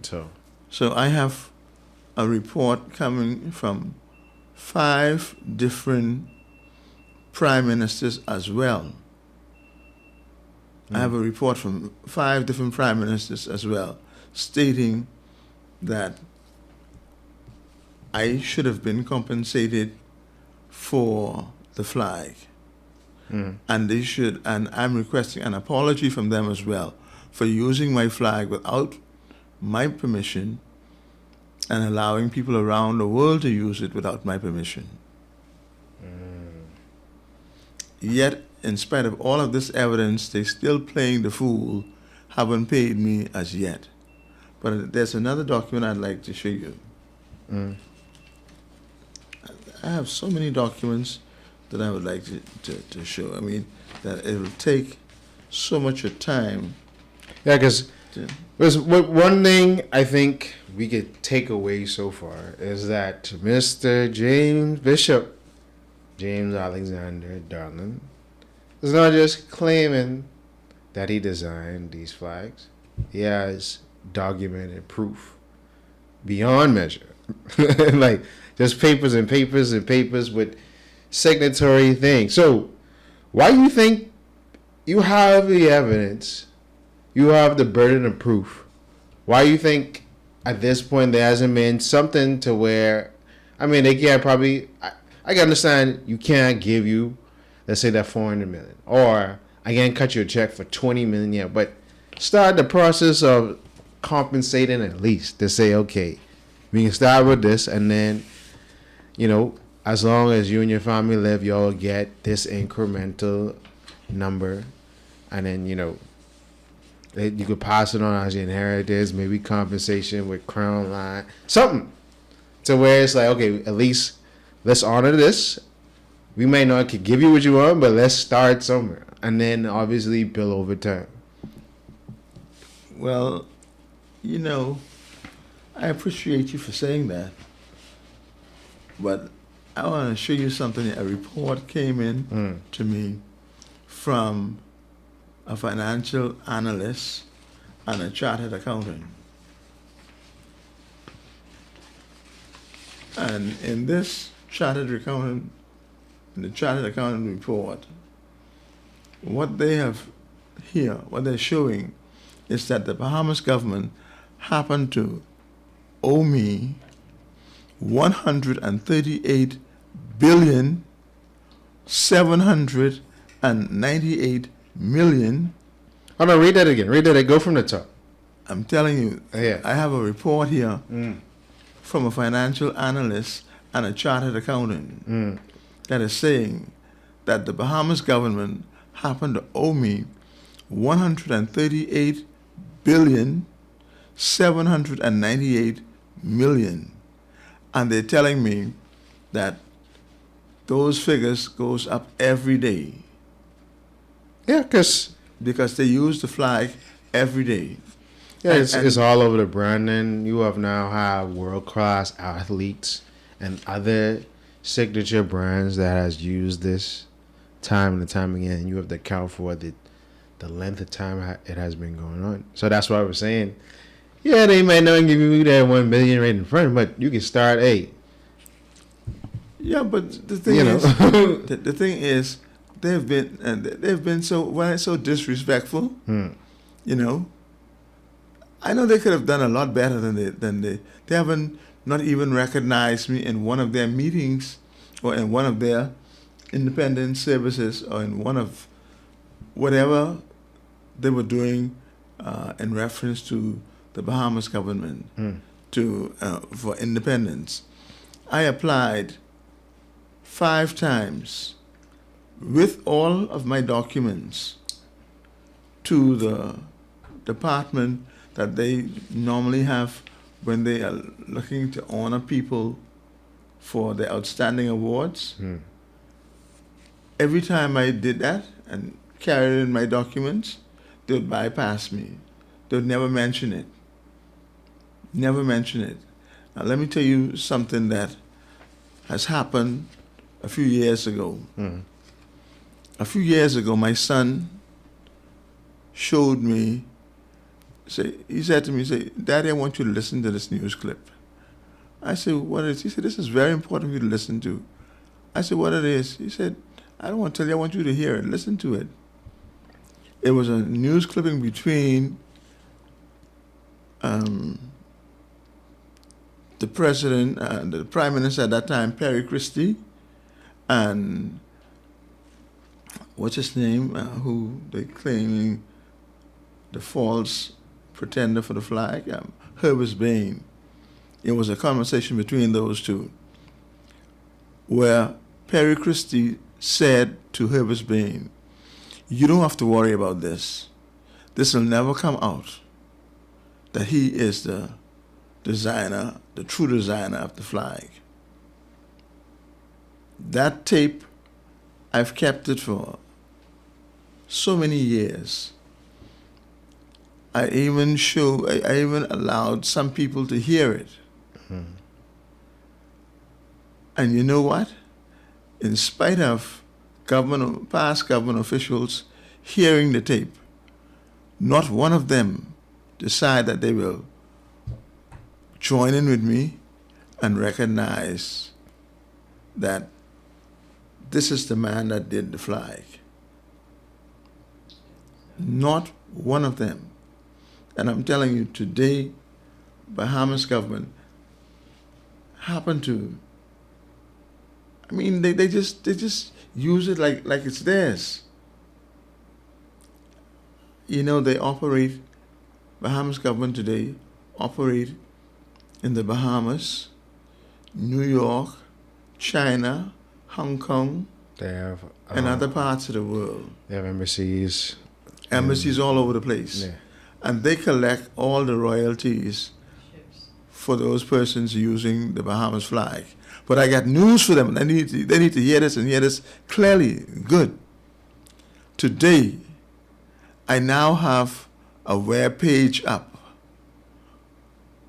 So I have a report coming from 5 different prime ministers as well. I have a report from 5 different prime ministers as well, stating that I should have been compensated for the flag. And they should, and I'm requesting an apology from them as well for using my flag without my permission and allowing people around the world to use it without my permission. Yet, in spite of all of this evidence, they're still playing the fool, haven't paid me as yet. But there's another document I'd like to show you. I have so many documents that I would like to show. I mean, that it will take so much of time. Yeah, because one thing I think we could take away so far is that Mr. James Alexander Darling, is not just claiming that he designed these flags. He has documented proof beyond measure. Like, there's papers and papers and papers with signatory things. So, why do you think you have the evidence, you have the burden of proof? Why do you think at this point there hasn't been something to where, I mean, they can't probably, I can understand you can't give you, let's say, that $400 million, or I can't cut you a check for $20 million yet, but start the process of compensating at least to say, okay, we can start with this, and then, you know, as long as you and your family live, you'll get this incremental number, and then, you know, you could pass it on as your inheritance, maybe compensation with crown line, something to where it's like, okay, at least let's honor this. We may not could give you what you want, but let's start somewhere, and then obviously build over time. Well, you know, I appreciate you for saying that, but I want to show you something. A report came in to me from a financial analyst and a chartered accountant. And in this chartered accountant report, what they have here, what they're showing is that the Bahamas government happened to owe me $138,798,000,000. Oh no, read that again. Read that again. Go from the top. I'm telling you, Yeah. I have a report here from a financial analyst and a chartered accountant that is saying that the Bahamas government happened to owe me 138 billion 798 million, and they're telling me that those figures goes up every day. Yeah, because they use the flag every day. Yeah, it's all over the brand, and you have world-class athletes and other signature brands that has used this time and time again. You have to account for the length of time it has been going on. So that's why I was saying, yeah, they might not give you that 1 million right in front, but you can start 8. Yeah, but the thing the thing is, they've been so disrespectful. You know, I know they could have done a lot better than they haven't not even recognized me in one of their meetings or in one of their independent services or in one of whatever they were doing in reference to the Bahamas government for independence. I applied 5 times with all of my documents to the department that they normally have when they are looking to honor people for their outstanding awards. Every time I did that and carried in my documents, they would bypass me. They would never mention it. Never mention it. Now, let me tell you something that has happened a few years ago. A few years ago, my son showed me, he said to me, Daddy, I want you to listen to this news clip. I said, what is it? He said, this is very important for you to listen to. I said, what it is? He said, I don't want to tell you, I want you to hear it. Listen to it. It was a news clipping between the president, the prime minister at that time, Perry Christie, and what's his name, who they claiming the false pretender for the flag, Herbert Bain. It was a conversation between those two, where Perry Christie said to Herbert Bain, you don't have to worry about this. This will never come out that he is the designer, the true designer of the flag. That tape, I've kept it for so many years. I even allowed some people to hear it. And you know what? In spite of past government officials hearing the tape, not one of them decide that they will join in with me and recognize that this is the man that did the flag. Not one of them. And I'm telling you, today, Bahamas government happened to, they just use it like it's theirs. They operate, Bahamas government today operate in the Bahamas, New York, China, Hong Kong, they have and other parts of the world. They have embassies. Embassies all over the place. Yeah. And they collect all the royalties for those persons using the Bahamas flag. But I got news for them. They need to hear this and hear this clearly. Good. Today, I now have a web page up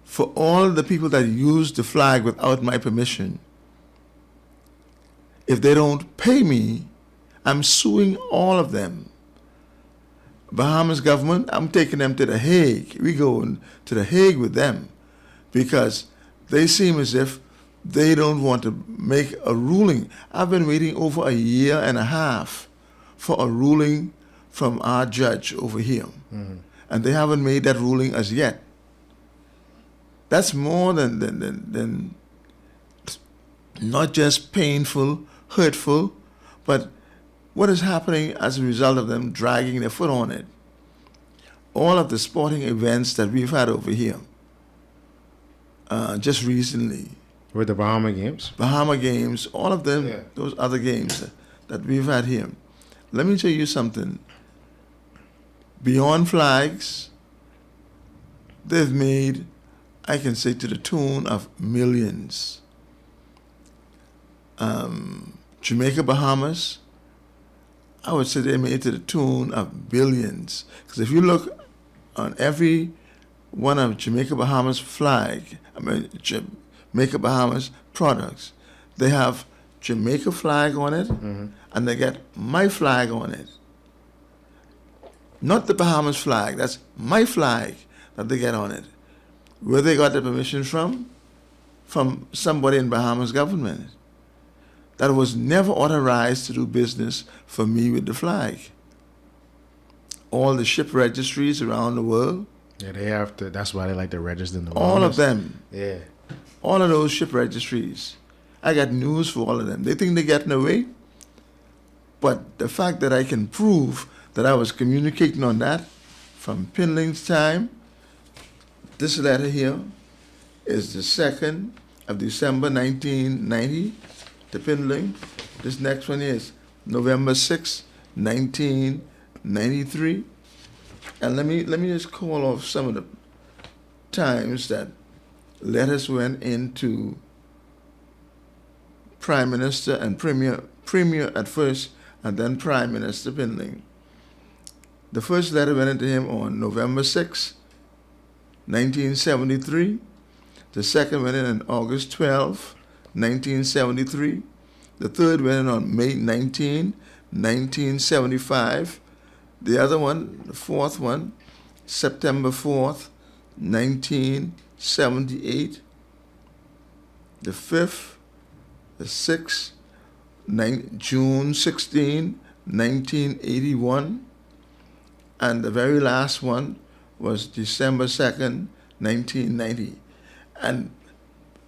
for all the people that use the flag without my permission. If they don't pay me, I'm suing all of them. Bahamas government, I'm taking them to The Hague. We going to The Hague with them because they seem as if they don't want to make a ruling. I've been waiting over 1.5 years for a ruling from our judge over here. And they haven't made that ruling as yet. That's more than not just painful, hurtful, but what is happening as a result of them dragging their foot on it. All of the sporting events that we've had over here, just recently. With the Bahama Games? Bahama Games, all of them, Yeah. those other games that we've had here. Let me tell you something. Beyond flags, they've made, I can say, to the tune of millions. Jamaica, Bahamas, I would say they made to the tune of billions. Because if you look on every one of Jamaica, Bahamas Jamaica, Bahamas products, they have Jamaica flag on it, and they get my flag on it. Not the Bahamas flag, that's my flag that they get on it. Where they got the permission from? From somebody in Bahamas government that was never authorized to do business for me with the flag. All the ship registries around the world. Yeah, they have to. That's why they like to register in the All Bahamas. of them. Yeah. All of those ship registries. I got news for all of them. They think they're getting away. But the fact that I can prove that I was communicating on that from Pinling's time, this letter here is the 2nd of December 1990 to Pinling. This next one is November 6, 1993. And let me just call off some of the times that letters went into Prime Minister and Premier at first, and then Prime Minister Pinling. The first letter went into him on November 6, 1973. The second went in on August 12, 1973. The third went in on May 19, 1975. The other one, the fourth one, September 4th, 1978. The fifth, the sixth, June 16, 1981. And the very last one was December 2nd, 1990. And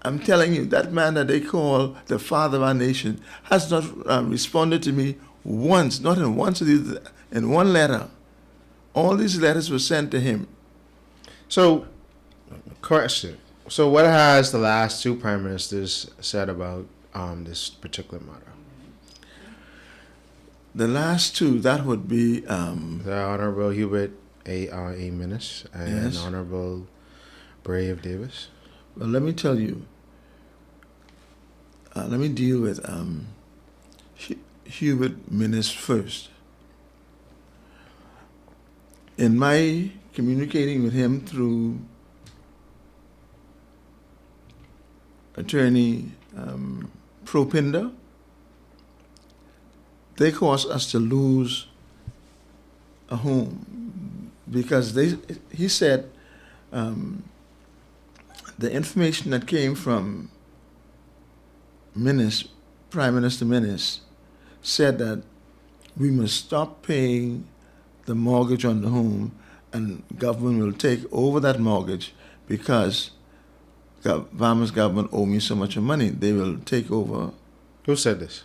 I'm telling you, that man that they call the father of our nation has not responded to me once, not in once of these, in one letter. All these letters were sent to him. So, question. So, what has the last two prime ministers said about this particular matter? The last two, that would be... the Honorable Hubert A. Minnis and Yes. Honorable Brave Davis. Well, let me tell you. Let me deal with Hubert Minnis first. In my communicating with him through attorney Propinder, they caused us to lose a home because he said the information that came from Minnis, Prime Minister Minnis, said that we must stop paying the mortgage on the home and government will take over that mortgage because Bahamas government owe me so much money. They will take over. Who said this?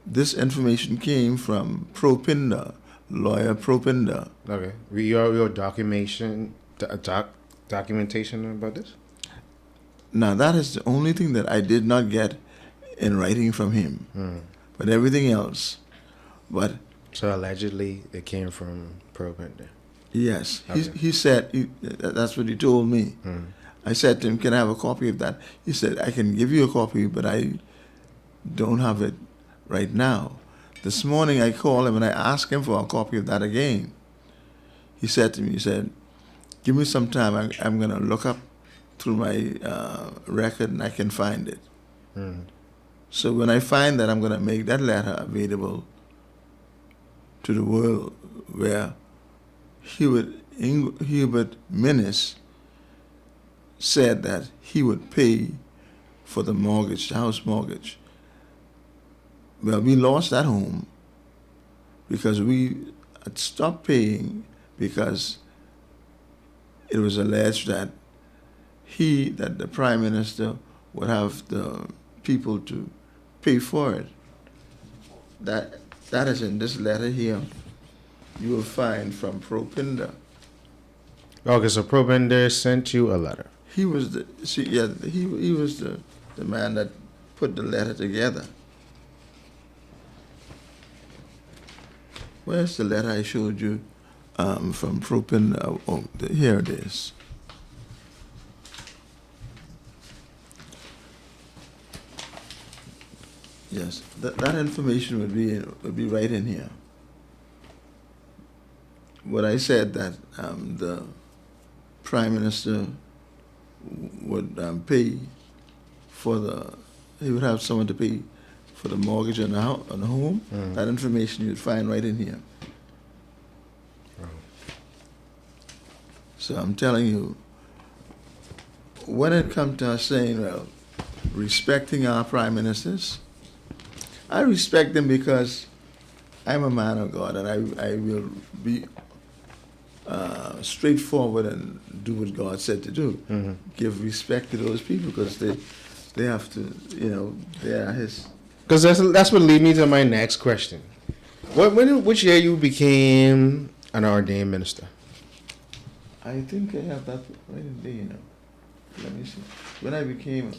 This information came from Propinder, lawyer Propinder. Okay. Your documentation about this? Now, that is the only thing that I did not get in writing from him. But everything else. But So allegedly it came from Propinder. yes, Okay. he said, that's what he told me. I said to him, can I have a copy of that? He said, I can give you a copy, but I don't have it right now. This morning I called him and I asked him for a copy of that again. He said to me, he said, give me some time. I'm going to look up through my record and I can find it. So when I find that, I'm going to make that letter available to the world where Hubert Minnis said that he would pay for the mortgage, the house mortgage. Well, we lost that home because we had stopped paying because it was alleged that the Prime Minister would have the people to pay for it. That is in this letter here. You will find from Propinder. Okay, so Propinder sent you a letter. he was he was the man that put the letter together. Where's the letter I showed you from Propin? Here it is. Yes, that information would be right in here. What I said that the Prime Minister would pay he would have someone to pay for the mortgage on the home. That information you'd find right in here. So I'm telling you, when it comes to us saying, well, respecting our prime ministers, I respect them because I'm a man of God, and I will be straightforward and do what God said to do. Give respect to those people because they have to, they are His. Because that's what leads me to my next question. Which year you became an ordained minister? I think I have that right in there, Let me see. When I became,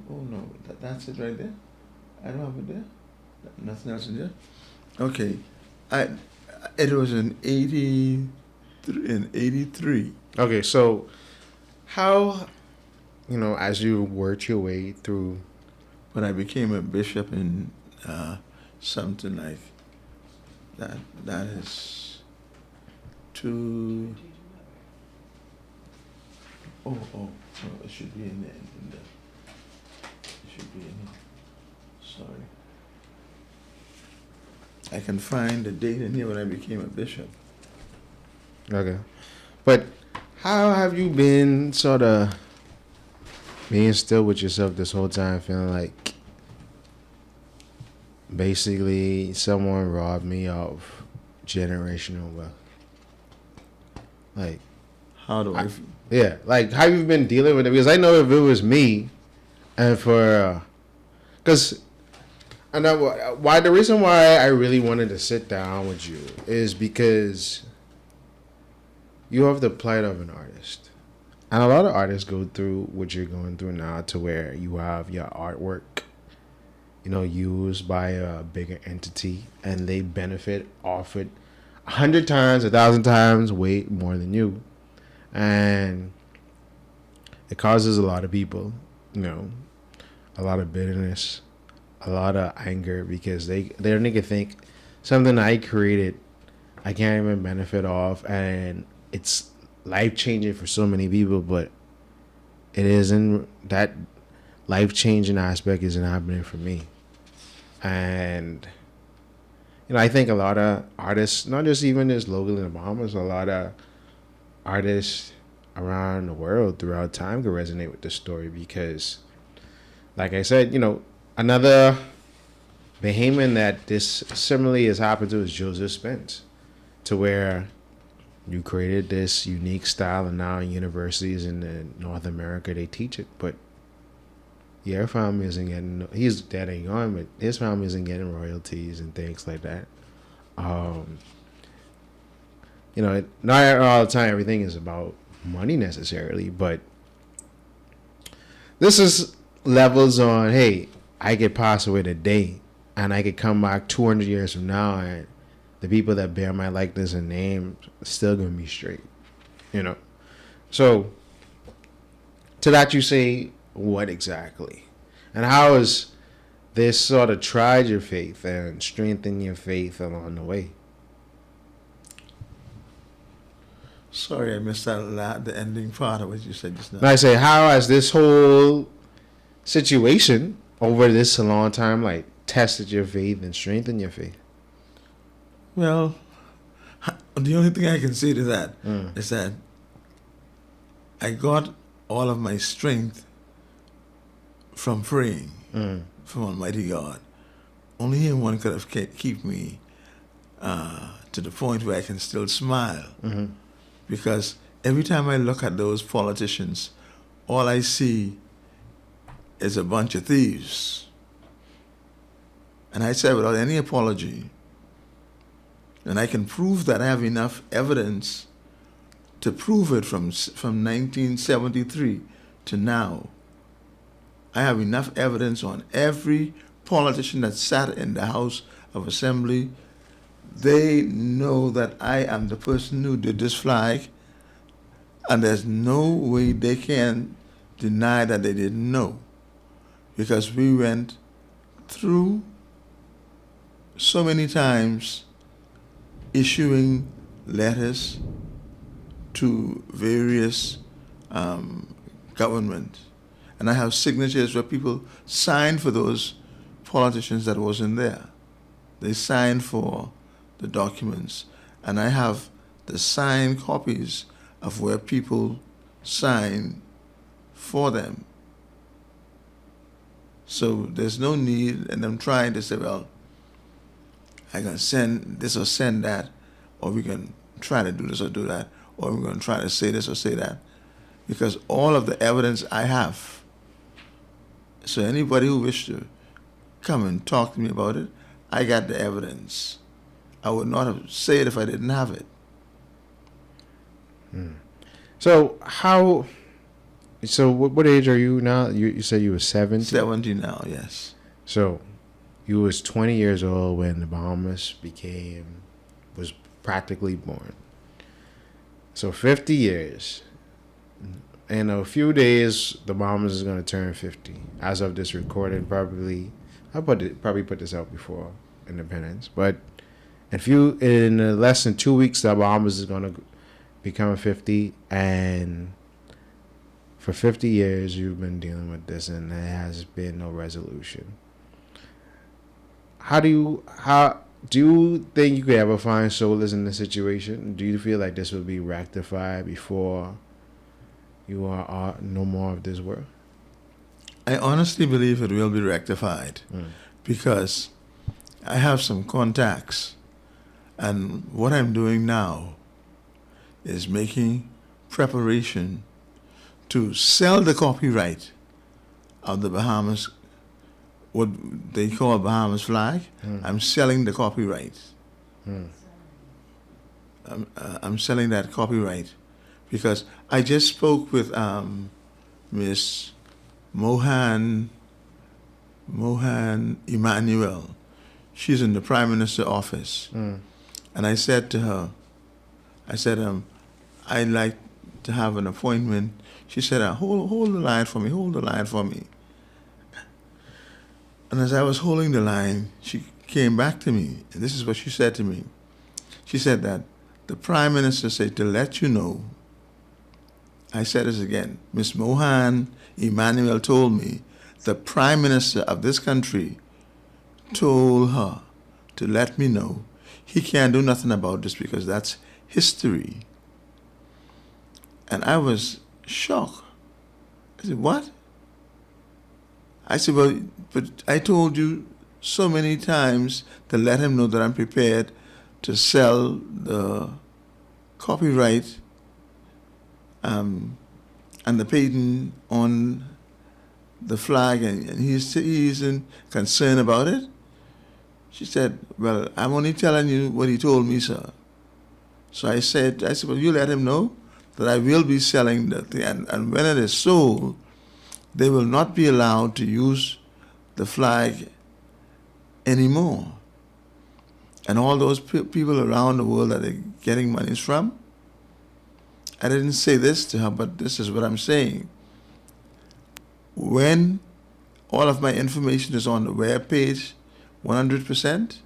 oh no, that's it right there. I don't have it there. Nothing else in there. Okay, it was in 83. Okay, so how, as you worked your way through. When I became a bishop in something like that is Oh, it should be in there. It should be in here. Sorry. I can find the date in here when I became a bishop. Okay. But how have you been sort of being still with yourself this whole time, feeling like basically someone robbed me of generational wealth? Like, how do I yeah, like how you been dealing with it? Because I know if it was me, and because the reason why I really wanted to sit down with you is because you have the plight of an artist, and a lot of artists go through what you're going through now, to where you have your artwork, used by a bigger entity, and they benefit off it 100 times, 1,000 times, way more than you. And it causes a lot of people, a lot of bitterness, a lot of anger, because they're nigga think something I created I can't even benefit off, and it's life-changing for so many people, but it isn't. That life-changing aspect isn't happening for me. And I think a lot of artists, not just even just locally in the Bahamas, a lot of artists around the world throughout time could resonate with this story, because like I said, another Bahamian that this similarly has happened to is Joseph Spence, to where you created this unique style, and now in universities in North America they teach it, but your family isn't getting, he's dead and gone, but his family isn't getting royalties and things like that. Not all the time everything is about money necessarily, but this is levels on, hey, I could pass away today and I could come back 200 years from now, and the people that bear my likeness and name are still going to be straight, So to that you say, what exactly? And how has this sort of tried your faith and strengthened your faith along the way? Sorry, I missed out the ending part of what you said just now. And I say, how has this whole situation over this long time tested your faith and strengthened your faith? Well, the only thing I can say to that is that I got all of my strength from praying from Almighty God. Only Him one could have keep me to the point where I can still smile. Because every time I look at those politicians, all I see is a bunch of thieves. And I said without any apology, and I can prove that I have enough evidence to prove it from 1973 to now. I have enough evidence on every politician that sat in the House of Assembly. They know that I am the person who did this flag, and there's no way they can deny that they didn't know, because we went through so many times issuing letters to various governments. And I have signatures where people signed for those politicians that wasn't there. They signed for the documents. And I have the signed copies of where people signed for them. So there's no need, and I'm trying to say, well, I can send this or send that, or we can try to do this or do that, or we're going to try to say this or say that, because all of the evidence I have. So anybody who wishes to come and talk to me about it, I got the evidence. I would not have said it if I didn't have it. So what age are you now? You said you were 70? 70 now, yes. So you was 20 years old when the Bahamas was practically born. So 50 years. In a few days, the Bahamas is going to turn 50. As of this recording, probably put this out before independence. But in less than 2 weeks, the Bahamas is going to become 50. And for 50 years, you've been dealing with this, and there has been no resolution. How do you think you could ever find solace in this situation? Do you feel like this will be rectified before you are no more of this world? I honestly believe it will be rectified because I have some contacts, and what I'm doing now is making preparation to sell the copyright of the Bahamas, what they call Bahamas flag. I'm selling the copyright. I'm selling that copyright because I just spoke with Miss Mohan Emmanuel. She's in the Prime Minister's office. And I said to her, I'd like to have an appointment. She said, hold the line for me. And as I was holding the line, she came back to me, and this is what she said to me. She said that the Prime Minister said to let you know. I said this again. Miss Mohan Emmanuel told me the Prime Minister of this country told her to let me know he can't do nothing about this because that's history. And I was shocked. I said, what? I said, well, but I told you so many times to let him know that I'm prepared to sell the copyright and the patent on the flag, and he's concerned about it. She said, well, I'm only telling you what he told me, sir. So I said, well, you let him know that I will be selling the thing, and when it is sold, they will not be allowed to use the flag anymore. And all those people around the world that they're getting monies from, I didn't say this to her, but this is what I'm saying. When all of my information is on the web page, 100%,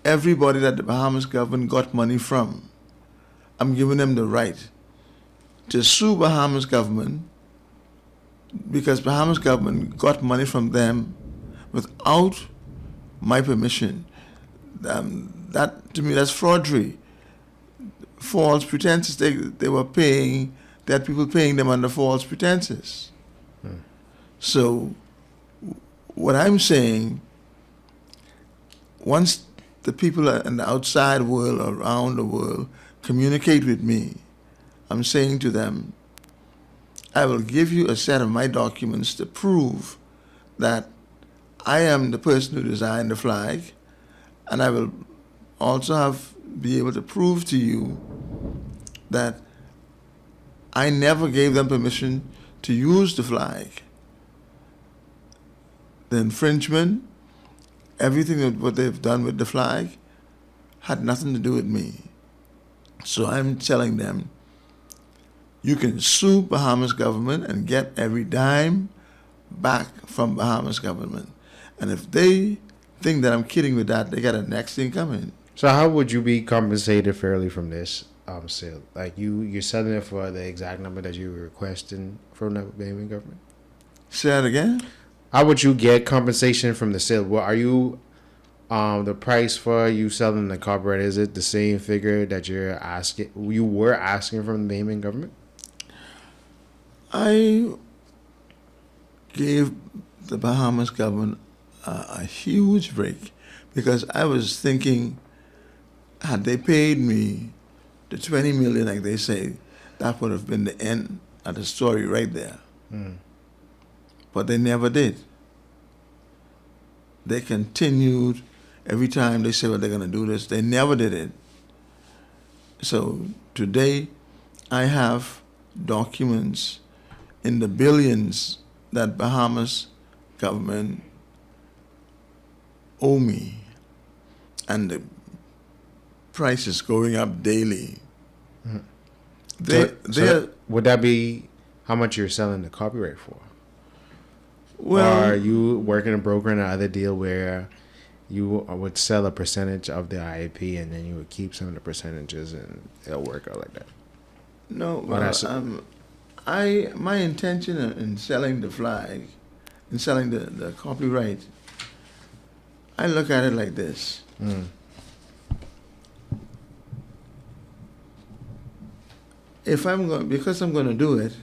everybody that the Bahamas government got money from, I'm giving them the right to sue Bahamas government because Bahamas government got money from them without my permission. That, to me, that's forgery. False pretenses. They were paying, they had people paying them under false pretenses. So what I'm saying, once the people in the outside world, around the world, communicate with me, I'm saying to them, I will give you a set of my documents to prove that I am the person who designed the flag, and I will also be able to prove to you that I never gave them permission to use the flag. The infringement, everything that what they've done with the flag had nothing to do with me. So I'm telling them, you can sue Bahamas government and get every dime back from Bahamas government. And if they think that I'm kidding with that, they got a next thing coming. So how would you be compensated fairly from this sale? Like you're selling it for the exact number that you were requesting from the Bahamian government? Say that again? How would you get compensation from the sale? What are you the price for you selling the copyright? Is it the same figure that you were asking from the Bahamian government? I gave the Bahamas government a huge break because I was thinking, had they paid me the $20 million, like they say, that would have been the end of the story right there. But they never did. They continued every time they said, well, they're going to do this. They never did it. So today, I have documents in the billions that Bahamas government owe me. And the price is going up daily. So would that be how much you're selling the copyright for? Well, or are you working a broker in another deal where you would sell a percentage of the IP and then you would keep some of the percentages and it'll work out like that? No, well, my intention in selling the flag, in selling the copyright, I look at it like this. Because I'm going to do it,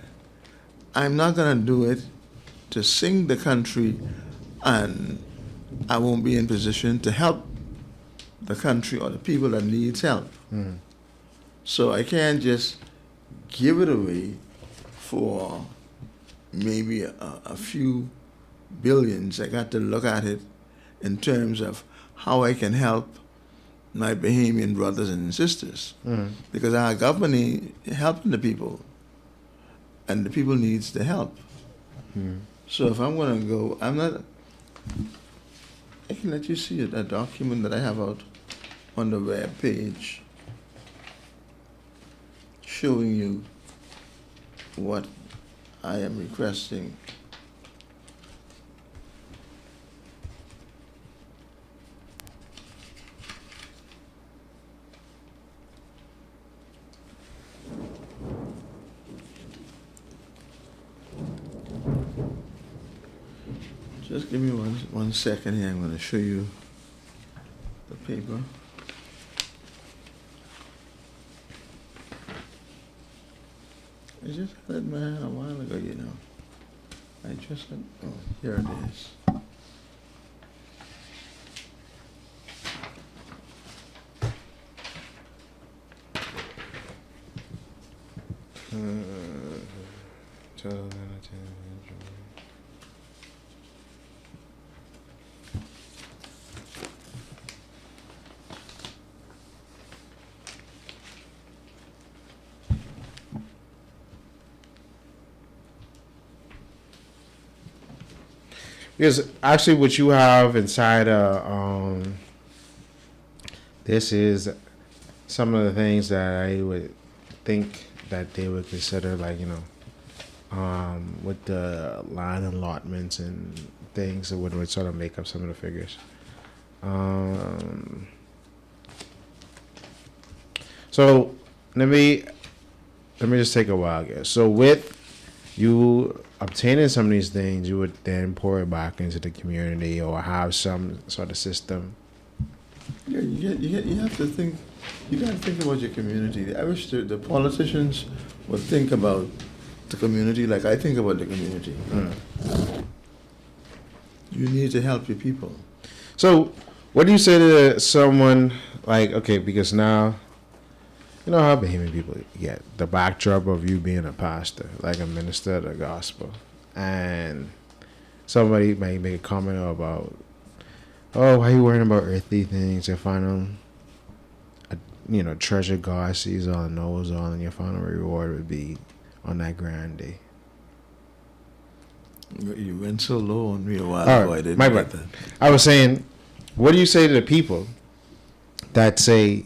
I'm not going to do it to sing the country, and I won't be in position to help the country or the people that needs help. So I can't just give it away for maybe a few billions. I got to look at it in terms of how I can help my Bahamian brothers and sisters. Because our government helping the people, and the people needs the help. So if I'm going to go, I can let you see a document that I have out on the web page showing you what I am requesting. Just give me one second here. I'm going to show you the paper. I just had it in my hand a while ago, you know. Here it is. Because actually what you have inside this is some of the things that I would think that they would consider, like, you know, with the line allotments and things that would sort of make up some of the figures. So let me just take a while here. So with you obtaining some of these things, you would then pour it back into the community or have some sort of system. Yeah, you have to think. You got to think about your community. I wish the politicians would think about the community like I think about the community. You need to help your people. So, what do you say to someone like, okay, because now, you know how Bahamian people get the backdrop of you being a pastor, like a minister of the gospel, and somebody may make a comment about, oh, why are you worrying about earthly things? Your final, treasure God sees all and knows all, and your final reward would be on that grand day? You went so low on me a while All ago. right, I didn't my get bad. that. I was saying, what do you say to the people that say,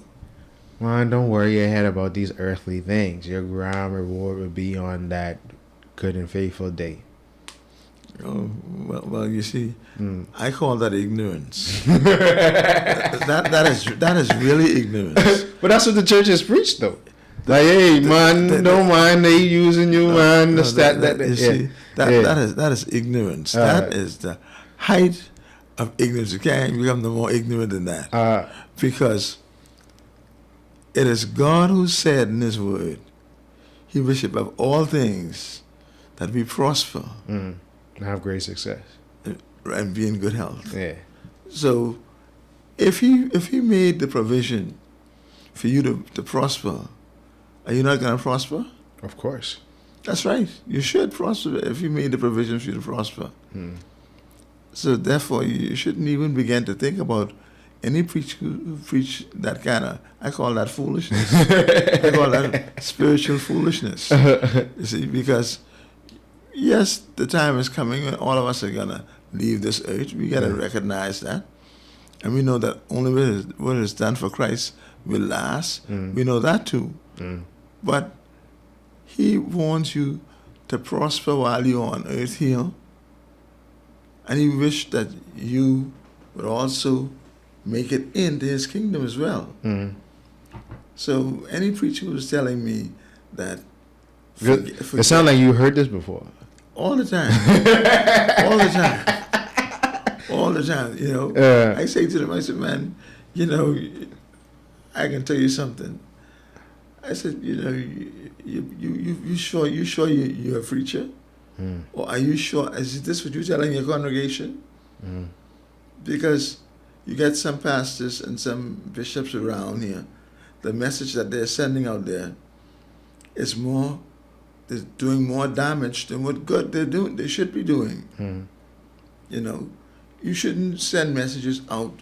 "Man, don't worry your head about these earthly things. Your grand reward will be on that good and faithful day"? Oh, well, you see, I call that ignorance. that is really ignorance. But that's what the church has preached, though. Like, hey, man, don't mind they using you, man. No, You see, that is ignorance. That is the height of ignorance. You can't become no more ignorant than that. Because it is God who said in His Word, He wishes above all things that we prosper have great success and be in good health. Yeah. So, if he made the provision for you to prosper, are you not going to prosper? Of course. That's right. You should prosper if He made the provision for you to prosper. So therefore, you shouldn't even begin to think about any preacher who preach that kind of, I call that foolishness. I call that spiritual foolishness. You see, because yes, the time is coming when all of us are going to leave this earth. We got to recognize that. And we know that only what is done for Christ will last. We know that too. But He wants you to prosper while you're on earth here. And He wished that you would also make it into His kingdom as well. So any preacher who's telling me that... It sounds like you heard this before. All the time. All the time. All the time, you know. I say to them, I said, man, you know, I can tell you something. I said, you know, you sure you're a preacher? Or are you sure? Is this what you're telling your congregation? Because you get some pastors and some bishops around here, the message that they're sending out there is doing more damage than what good they should be doing. You know, you shouldn't send messages out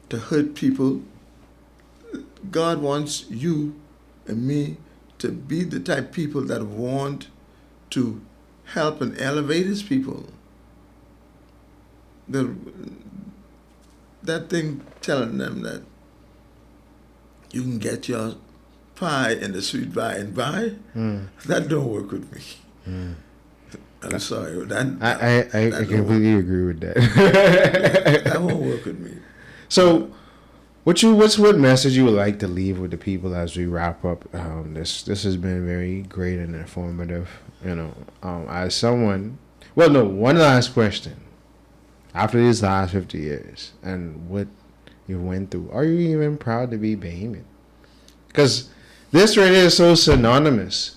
to hurt people. God wants you and me to be the type of people that want to help and elevate His people. That thing telling them that you can get your pie in the sweet by and by, that don't work with me. I'm sorry. I completely agree with that. That won't work with me. So, what message you would like to leave with the people as we wrap up? This has been very great and informative. You know, as someone. Well, no. One last question. After these last 50 years and what you went through, are you even proud to be Bahamian? Because this right here is so synonymous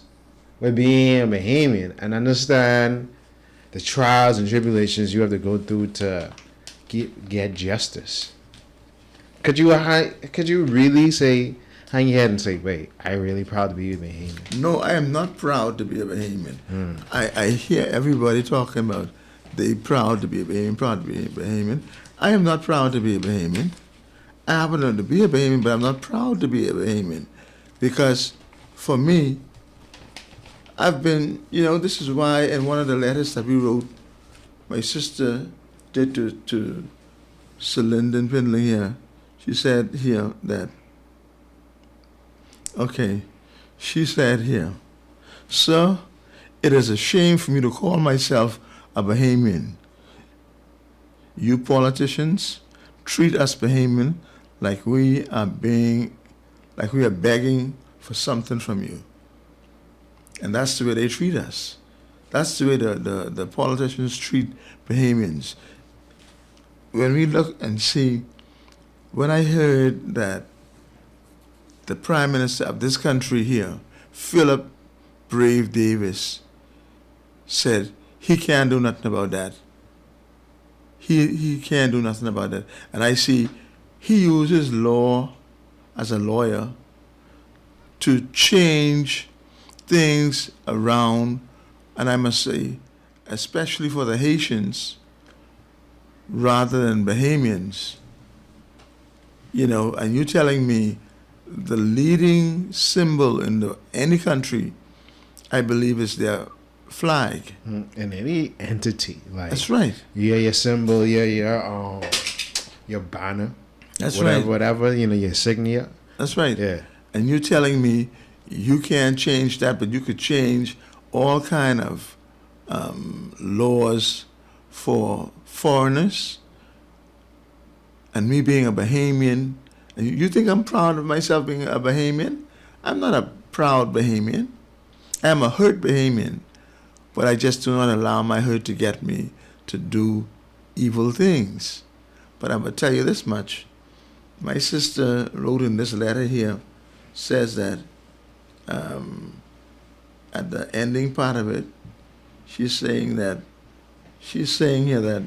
with being a Bahamian, and understand the trials and tribulations you have to go through to get justice. Could you really hang your head and say, wait, I'm really proud to be a Bahamian? No, I am not proud to be a Bahamian. I hear everybody talking about they proud to be a Bahamian, proud to be a Bahamian. I am not proud to be a Bahamian. I happen to be a Bahamian, but I'm not proud to be a Bahamian. Because for me, I've been, you know, this is why in one of the letters that we wrote, my sister did to Sir Lyndon Pindling here, she said here that, okay, she said here, "Sir, it is a shame for me to call myself a Bahamian. You politicians treat us Bahamian like we are begging for something from you. And that's the way they treat us. That's the way the politicians treat Bahamians. When we look and see, when I heard that the Prime Minister of this country here, Philip Brave Davis, said he can't do nothing about that. He can't do nothing about that. And I see he uses law as a lawyer to change things around, and I must say, especially for the Haitians, rather than Bahamians. You know, and you telling me the leading symbol in any country I believe is their flag. In any entity, like That's right. your symbol, your banner, That's whatever, right. whatever, your insignia. That's right. Yeah. And you're telling me you can't change that, but you could change all kind of laws for foreigners. And me being a Bahamian, and you think I'm proud of myself being a Bahamian? I'm not a proud Bahamian. I'm a hurt Bahamian, but I just do not allow my hurt to get me to do evil things. But I'm going to tell you this much. My sister wrote in this letter here, says that at the ending part of it, she's saying here that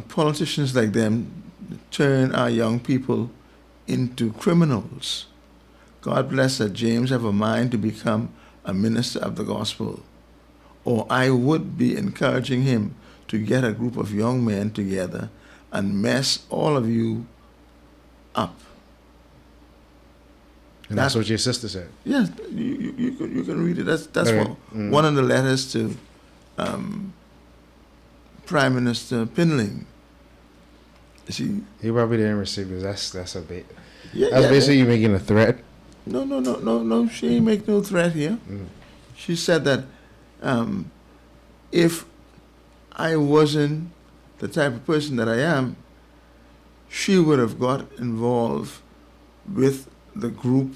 politicians like them turn our young people into criminals. God bless that James have a mind to become a minister of the gospel. Or I would be encouraging him to get a group of young men together and mess all of you up. And that's what your sister said. Yes, you can read it. That's Okay. one of the letters to Prime Minister Pinling. See, He probably didn't receive it. That's a bit. yeah, That's yeah, basically you making a threat. No. She ain't make no threat here. She said that if I wasn't the type of person that I am, she would have got involved with the group.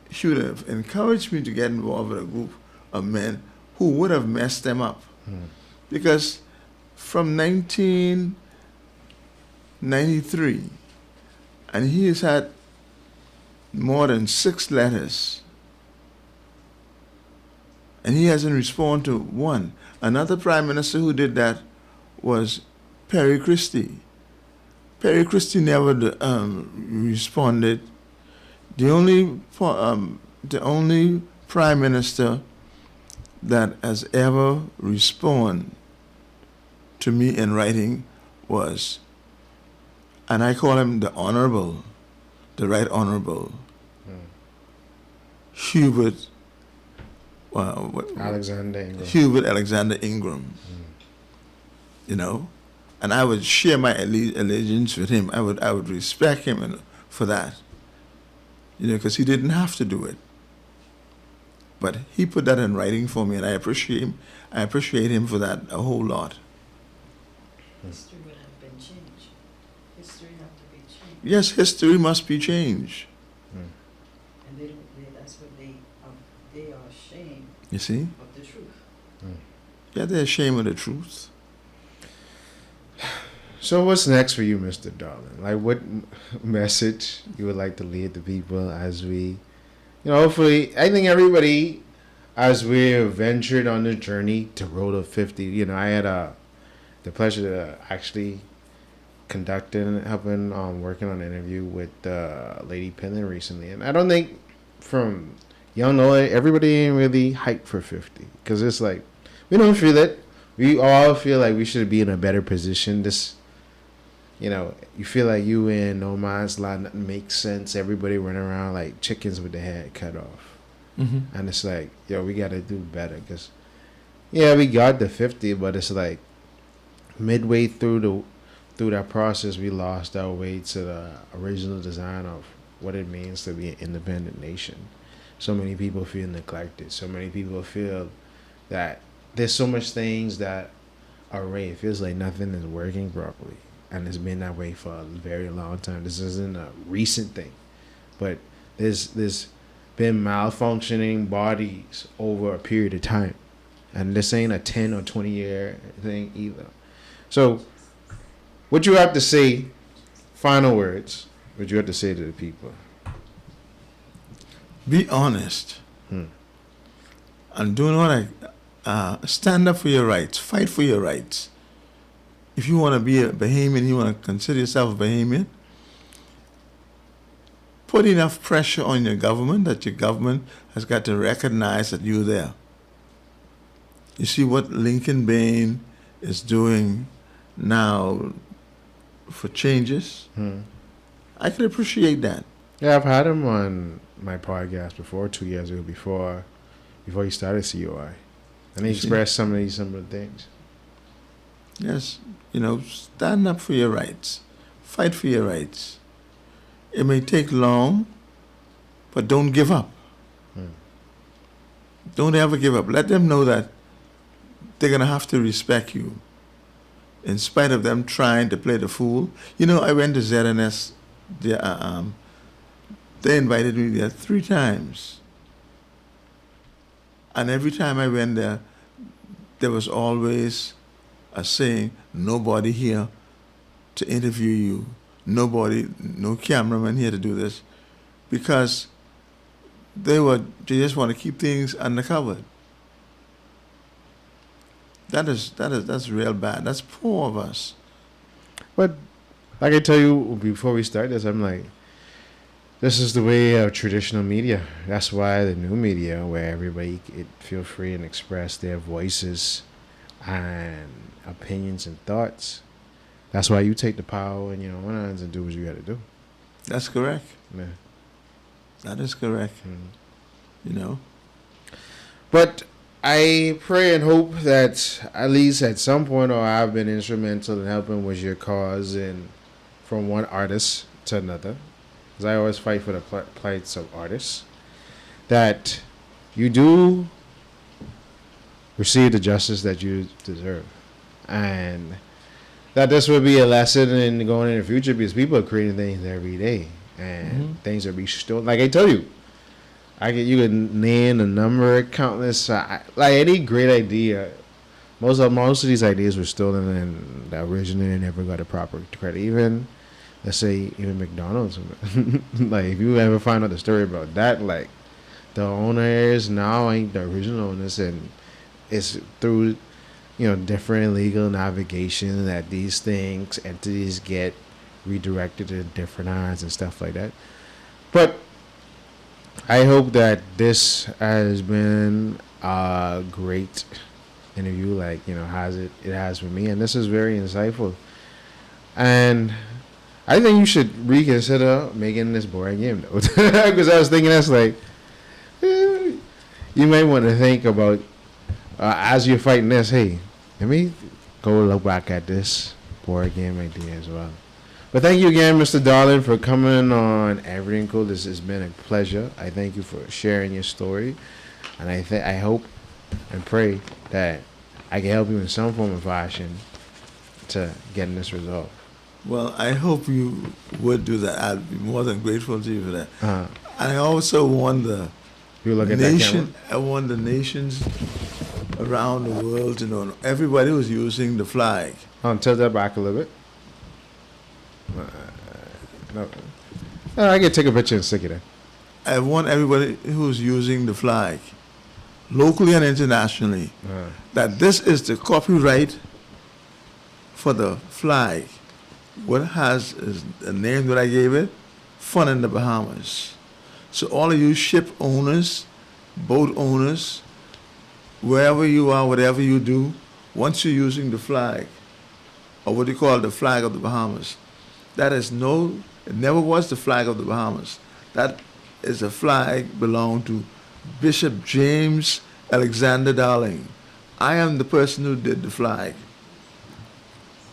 She would have encouraged me to get involved with a group of men who would have messed them up. Because from 1993, and he has had more than 6 letters, and he hasn't responded to one. Another prime minister who did that was Perry Christie. Perry Christie never responded. The only prime minister that has ever responded to me in writing was, and I call him the Honorable, the Right Honorable Hubert Alexander Ingram. You know, and I would share my allegiance with him. I would respect him for that. You know, because he didn't have to do it, but he put that in writing for me, and I appreciate him. I appreciate him for that a whole lot. History would have been changed. History have to be changed. Yes, history must be changed. And that's what they are ashamed You see? of the truth. Yeah, they're ashamed of the truth. So what's next for you, Mr. Darling? Like, what message you would like to lead the people as we, hopefully, I think everybody, as we're ventured on the journey to Road to 50, I had the pleasure to actually helping working on an interview with Lady Pinlan recently. And I don't think from young to old, everybody ain't really hyped for 50. Because it's like, we don't feel it. We all feel like we should be in a better position. You feel like you in no man's land, nothing makes sense. Everybody running around like chickens with their head cut off. And it's like, we got to do better. Because, we got the 50, but it's like midway through that process, we lost our way to the original design of what it means to be an independent nation. So many people feel neglected. So many people feel that there's so much things that are right. It feels like nothing is working properly. And it's been that way for a very long time. This isn't a recent thing. But there's been malfunctioning bodies over a period of time. And this ain't a 10 or 20 year thing either. So what you have to say, final words, what you have to say to the people? Be honest. And do not stand up for your rights. Fight for your rights. If you want to be a Bahamian, you want to consider yourself a Bahamian, put enough pressure on your government that your government has got to recognize that you're there. You see what Lincoln Bain is doing now for changes? I can appreciate that. Yeah, I've had him on my podcast before, 2 years ago, before he started COI. And he expressed some of the things. Yes, stand up for your rights. Fight for your rights. It may take long, but don't give up. Don't ever give up. Let them know that they're going to have to respect you in spite of them trying to play the fool. I went to ZNS. They invited me there 3 times. And every time I went there, there was always a saying, nobody here to interview you. Nobody, no cameraman here to do this. Because they just want to keep things undercover. That's real bad. That's poor of us. But like I tell you before we start this, I'm like, this is the way of traditional media. That's why the new media, where everybody feel free and express their voices and opinions and thoughts. That's why you take the power in your own hands and do what you got to do. That's correct. Yeah. That is correct. But I pray and hope that at least at some point, or I've been instrumental in helping with your cause and from one artist to another. Because I always fight for the plights of artists. That you do receive the justice that you deserve. And that this will be a lesson in going in the future, because people are creating things every day. And things are restored. Like I tell you, you can name a number of countless, like any great idea. Most of these ideas were stolen, and the originally never got a proper credit. Even, let's say, even McDonald's. Like, if you ever find out the story about that, like, the owners now ain't the original owners, and it's through, different legal navigation that these entities get redirected to different hands and stuff like that. But I hope that this has been a great interview, like, it has for me, and this is very insightful. And I think you should reconsider making this board game, though. Because I was thinking that's like, you might want to think about, as you're fighting this, hey, let me go look back at this board game idea as well. But thank you again, Mr. Darling, for coming on Erryting Kool. This has been a pleasure. I thank you for sharing your story. And I hope and pray that I can help you in some form of fashion to getting this resolved. Well, I hope you would do that. I'd be more than grateful to you for that. I also want the nation. I want the nations around the world to know everybody who's using the flag. Tilt that back a little bit. No. I can take a picture and stick it in. I want everybody who's using the flag, locally and internationally, that this is the copyright for the flag. What has is the name that I gave it? Fun in the Bahamas. So all of you ship owners, boat owners, wherever you are, whatever you do, once you're using the flag, or what you call the flag of the Bahamas, it never was the flag of the Bahamas. That is a flag belonged to Bishop James Alexander Darling. I am the person who did the flag.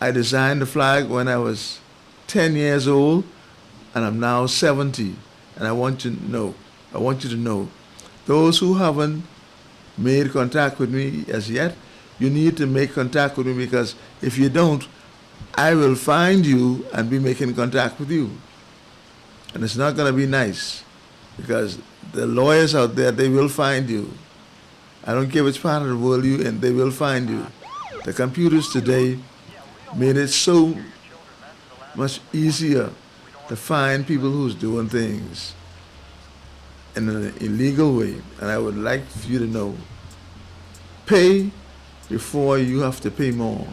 I designed the flag when I was 10 years old, and I'm now 70. And I want you to know, those who haven't made contact with me as yet, you need to make contact with me, because if you don't, I will find you and be making contact with you. And it's not going to be nice, because the lawyers out there, they will find you. I don't care which part of the world you're in, they will find you. The computers today made it so much easier to find people who's doing things in an illegal way. And I would like for you to know, pay before you have to pay more.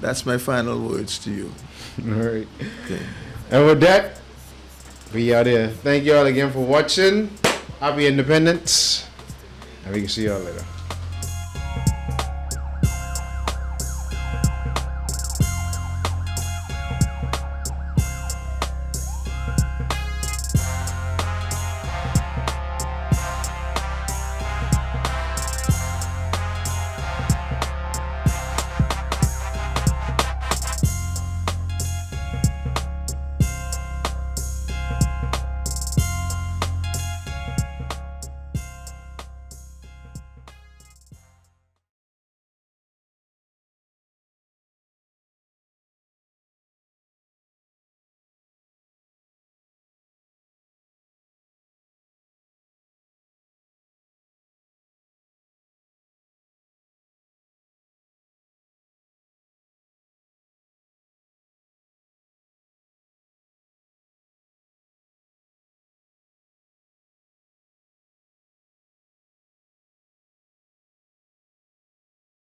That's my final words to you. All right. Okay. And with that, we out here. Thank you all again for watching. Happy Independence. And we can see y'all later.